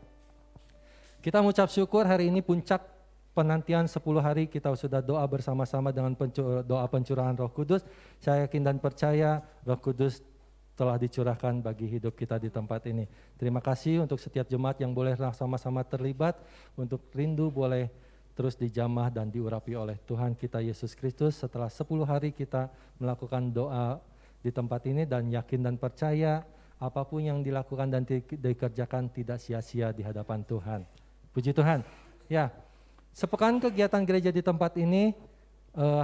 Speaker 5: kita mengucap syukur hari ini puncak penantian 10 hari kita sudah doa bersama-sama dengan doa pencurahan Roh Kudus. Saya yakin dan percaya Roh Kudus telah dicurahkan bagi hidup kita di tempat ini. Terima kasih untuk setiap jemaat yang boleh sama-sama terlibat, untuk rindu boleh terus dijamah dan diurapi oleh Tuhan kita Yesus Kristus. Setelah 10 hari kita melakukan doa di tempat ini dan yakin dan percaya apapun yang dilakukan dan dikerjakan tidak sia-sia di hadapan Tuhan. Puji Tuhan. Ya, sepekan kegiatan gereja di tempat ini,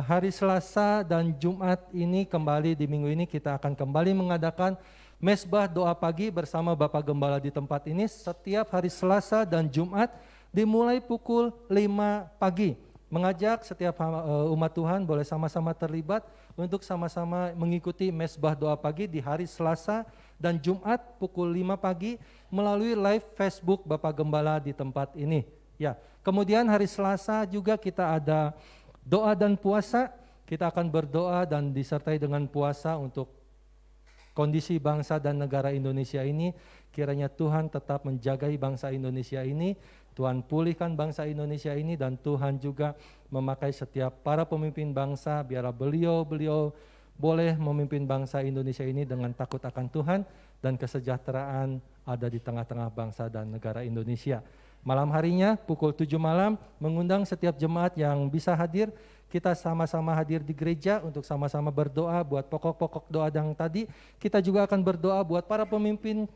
Speaker 5: hari Selasa dan Jumat ini kembali di minggu ini kita akan kembali mengadakan mesbah doa pagi bersama Bapak Gembala di tempat ini setiap hari Selasa dan Jumat dimulai pukul 5 pagi. Mengajak setiap umat Tuhan boleh sama-sama terlibat untuk sama-sama mengikuti mesbah doa pagi di hari Selasa dan Jumat pukul 5 pagi melalui live Facebook Bapak Gembala di tempat ini. Ya, kemudian hari Selasa juga kita ada doa dan puasa. Kita akan berdoa dan disertai dengan puasa untuk kondisi bangsa dan negara Indonesia ini. Kiranya Tuhan tetap menjagai bangsa Indonesia ini, Tuhan pulihkan bangsa Indonesia ini, dan Tuhan juga memakai setiap para pemimpin bangsa, biarlah beliau boleh memimpin bangsa Indonesia ini dengan takut akan Tuhan dan kesejahteraan ada di tengah-tengah bangsa dan negara Indonesia. Malam harinya pukul 7 malam mengundang setiap jemaat yang bisa hadir. Kita sama-sama hadir di gereja untuk sama-sama berdoa buat pokok-pokok doa yang tadi. Kita juga akan berdoa buat para pemimpin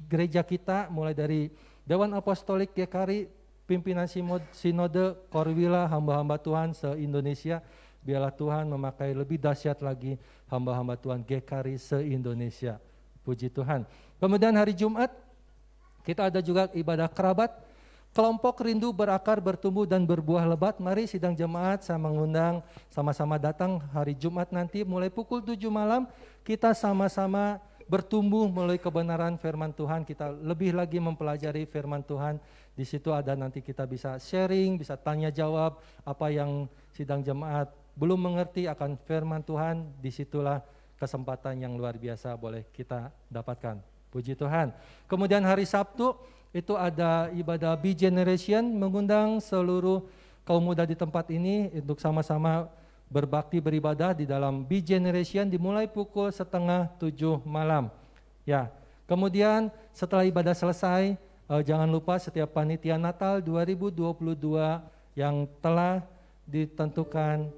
Speaker 5: gereja kita, mulai dari Dewan Apostolik GKRI, pimpinan Sinode, Korwila, hamba-hamba Tuhan se-Indonesia. Biarlah Tuhan memakai lebih dahsyat lagi hamba-hamba Tuhan GKRI se-Indonesia. Puji Tuhan. Kemudian hari Jumat, kita ada juga ibadah kerabat. Kelompok rindu berakar, bertumbuh dan berbuah lebat. Mari sidang jemaat saya mengundang sama-sama datang hari Jumat nanti mulai pukul 7 malam. Kita sama-sama bertumbuh melalui kebenaran firman Tuhan. Kita lebih lagi mempelajari firman Tuhan. Di situ ada nanti kita bisa sharing, bisa tanya jawab apa yang sidang jemaat belum mengerti akan firman Tuhan. Disitulah kesempatan yang luar biasa boleh kita dapatkan. Puji Tuhan. Kemudian hari Sabtu itu ada ibadah B Generation, mengundang seluruh kaum muda di tempat ini untuk sama-sama berbakti beribadah di dalam B Generation dimulai pukul 6:30 malam. Ya, kemudian setelah ibadah selesai, jangan lupa setiap panitia Natal 2022 yang telah ditentukan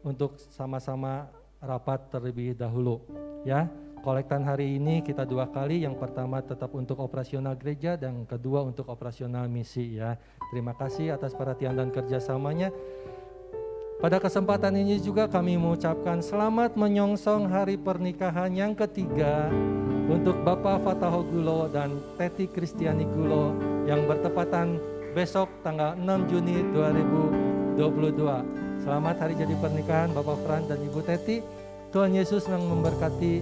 Speaker 5: untuk sama-sama rapat terlebih dahulu. Ya, kolektan hari ini kita 2 kali, yang pertama tetap untuk operasional gereja dan kedua untuk operasional misi ya. Terima kasih atas perhatian dan kerjasamanya. Pada kesempatan ini juga kami mengucapkan selamat menyongsong hari pernikahan yang ketiga untuk Bapak Fataho Gulo dan Teti Kristiani Gulo yang bertepatan besok tanggal 6 Juni 2022. Selamat hari jadi pernikahan Bapak Fran dan Ibu Teti. Tuhan Yesus yang memberkati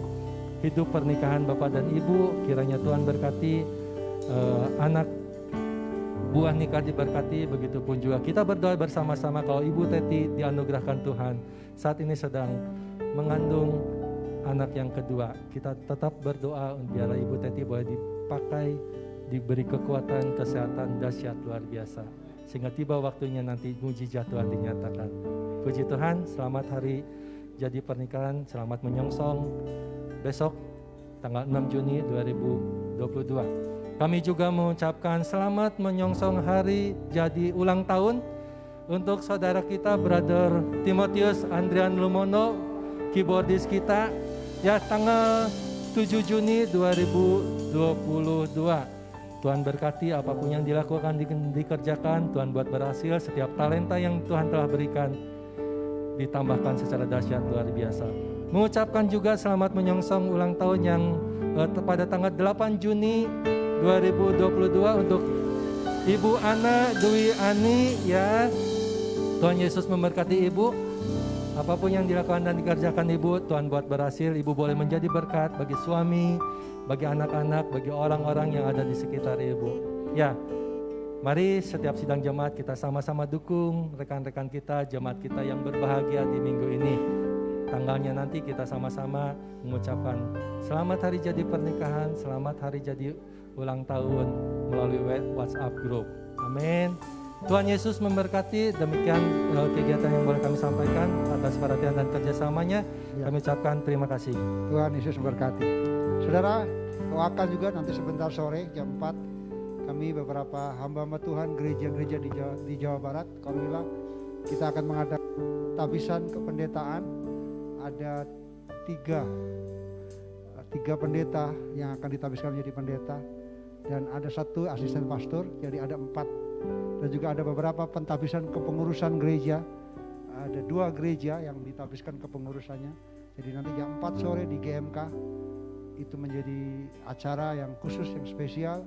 Speaker 5: hidup pernikahan Bapak dan Ibu. Kiranya Tuhan berkati anak buah nikah diberkati, begitupun juga kita berdoa bersama-sama kalau Ibu Teti dianugerahkan Tuhan saat ini sedang mengandung anak yang kedua. Kita tetap berdoa biarlah Ibu Teti boleh dipakai, diberi kekuatan, kesehatan dahsyat luar biasa sehingga tiba waktunya nanti mujizat Tuhan dinyatakan. Puji Tuhan, selamat hari jadi pernikahan, selamat menyongsong besok tanggal 6 Juni 2022. Kami juga mengucapkan selamat menyongsong hari jadi ulang tahun untuk saudara kita Brother Timotius Andrian Lumono, keyboardis kita ya, tanggal 7 Juni 2022. Tuhan berkati apapun yang dilakukan, dikerjakan, Tuhan buat berhasil, setiap talenta yang Tuhan telah berikan ditambahkan secara dahsyat luar biasa. Mengucapkan juga selamat menyongsong ulang tahun yang pada tanggal 8 Juni 2022 untuk Ibu Ana Dwi Ani ya. Tuhan Yesus memberkati Ibu. Apapun yang dilakukan dan dikerjakan Ibu, Tuhan buat berhasil. Ibu boleh menjadi berkat bagi suami, bagi anak-anak, bagi orang-orang yang ada di sekitar Ibu. Ya, mari setiap sidang jemaat kita sama-sama dukung rekan-rekan kita, jemaat kita yang berbahagia di minggu ini. Tanggalnya nanti kita sama-sama mengucapkan selamat hari jadi pernikahan, selamat hari jadi ulang tahun melalui WhatsApp group. Amin. Tuhan Yesus memberkati. Demikian kegiatan yang boleh kami sampaikan atas perhatian dan kerjasamanya. Kami ucapkan terima kasih.
Speaker 3: Tuhan Yesus memberkati. Saudara, doakan juga nanti sebentar sore jam 4 kami beberapa hamba-hamba Tuhan gereja-gereja di Jawa Barat, Korwila, kita akan mengadakan tabisan kependetaan. Ada tiga pendeta yang akan ditabiskan menjadi pendeta, dan ada 1 asisten pastor, jadi ada 4. Dan juga ada beberapa pentabisan kepengurusan gereja, ada 2 gereja yang ditabiskan kepengurusannya. Jadi nanti jam 4 sore di GMK itu menjadi acara yang khusus, yang spesial.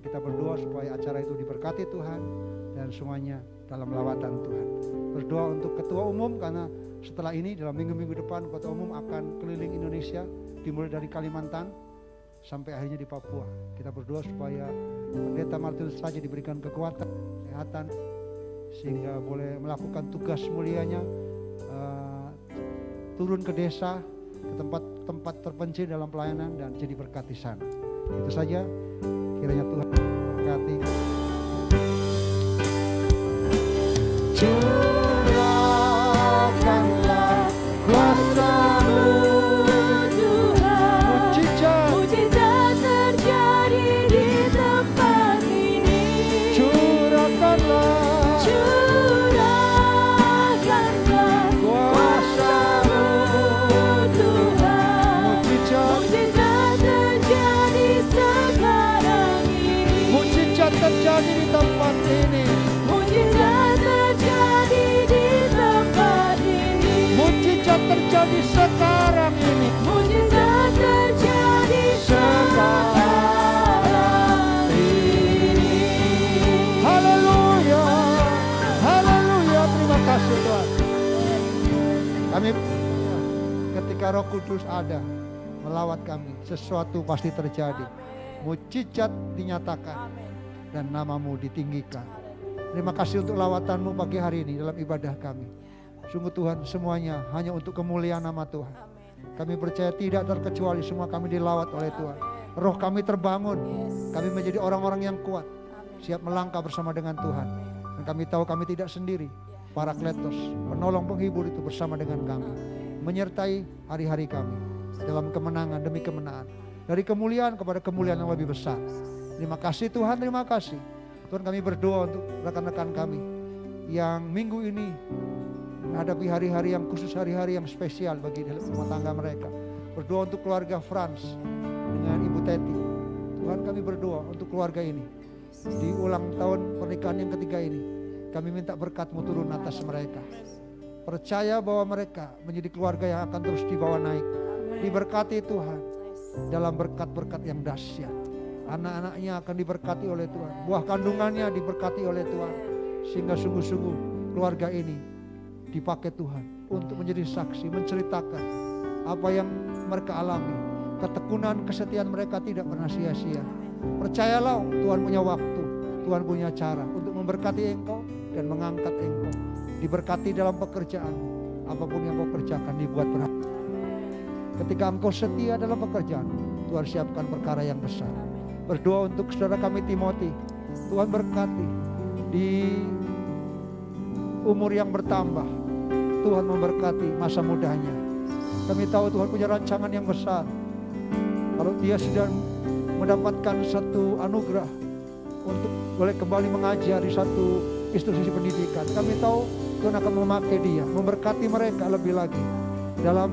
Speaker 3: Kita berdoa supaya acara itu diberkati Tuhan dan semuanya dalam lawatan Tuhan. Berdoa untuk ketua umum, karena setelah ini dalam minggu-minggu depan ketua umum akan keliling Indonesia, dimulai dari Kalimantan sampai akhirnya di Papua. Kita berdoa supaya Pendeta Martinus saja diberikan kekuatan, kesehatan, sehingga boleh melakukan tugas mulianya, turun ke desa, ke tempat-tempat terpencil dalam pelayanan dan jadi berkat di sana. Itu saja, kiranya Tuhan berkati. Curahkanlah kuasa-Mu Tuhan, mujizat terjadi di tempat ini. terjadi di tempat ini.
Speaker 1: Mujizat terjadi di tempat ini.
Speaker 3: Mujizat terjadi sekarang ini.
Speaker 1: Mujizat terjadi sekarang ini.
Speaker 3: Haleluya. Haleluya. Terima kasih Tuhan. Kami ketika Roh Kudus ada melawat kami, sesuatu pasti terjadi. Mujizat dinyatakan dan namamu ditinggikan. Terima kasih untuk lawatanmu pagi hari ini dalam ibadah kami. Sungguh Tuhan, semuanya hanya untuk kemuliaan nama Tuhan. Kami percaya tidak terkecuali semua kami dilawat oleh Tuhan. Roh kami terbangun, kami menjadi orang-orang yang kuat, siap melangkah bersama dengan Tuhan. Dan kami tahu kami tidak sendiri. Parakletos, penolong penghibur itu bersama dengan kami, menyertai hari-hari kami dalam kemenangan demi kemenangan, dari kemuliaan kepada kemuliaan yang lebih besar. Terima kasih Tuhan, terima kasih. Tuhan, kami berdoa untuk rekan-rekan kami yang minggu ini menghadapi hari-hari yang khusus, hari-hari yang spesial bagi rumah tangga mereka. Berdoa untuk keluarga Frans dengan Ibu Teti. Tuhan, kami berdoa untuk keluarga ini di ulang tahun pernikahan yang ketiga ini. Kami minta berkat-Mu turun atas mereka. Percaya bahwa mereka menjadi keluarga yang akan terus dibawa naik. Diberkati Tuhan dalam berkat-berkat yang dahsyat. Anak-anaknya akan diberkati oleh Tuhan. Buah kandungannya diberkati oleh Tuhan. Sehingga sungguh-sungguh keluarga ini dipakai Tuhan untuk menjadi saksi, menceritakan apa yang mereka alami. Ketekunan, kesetiaan mereka tidak pernah sia-sia. Percayalah, Tuhan punya waktu, Tuhan punya cara untuk memberkati engkau dan mengangkat engkau. Diberkati dalam pekerjaan, apapun yang kau kerjakan dibuat berhasil. Ketika engkau setia dalam pekerjaan, Tuhan siapkan perkara yang besar. Berdoa untuk saudara kami Timothy, Tuhan berkati di umur yang bertambah, Tuhan memberkati masa mudanya. Kami tahu Tuhan punya rancangan yang besar. Kalau dia sudah mendapatkan satu anugerah untuk boleh kembali mengajar di satu institusi pendidikan, kami tahu Tuhan akan memakai dia, memberkati mereka lebih lagi dalam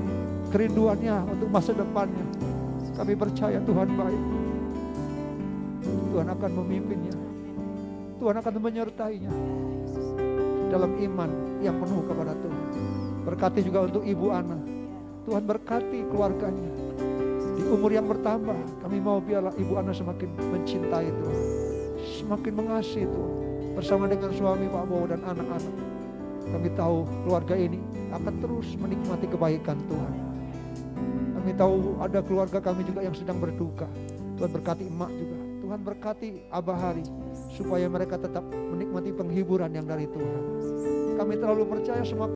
Speaker 3: kerinduannya untuk masa depannya. Kami percaya Tuhan baik. Tuhan akan memimpinnya. Tuhan akan menyertainya dalam iman yang penuh kepada Tuhan. Berkati juga untuk Ibu Ana. Tuhan berkati keluarganya. Di umur yang bertambah, kami mau biarlah Ibu Ana semakin mencintai Tuhan, semakin mengasihi Tuhan, bersama dengan suami Pak Bowo dan anak-anak. Kami tahu keluarga ini akan terus menikmati kebaikan Tuhan. Kami tahu ada keluarga kami juga yang sedang berduka. Tuhan berkati emak juga. Tuhan berkati Abah Hari, supaya mereka tetap menikmati penghiburan yang dari Tuhan. Kami terlalu percaya semua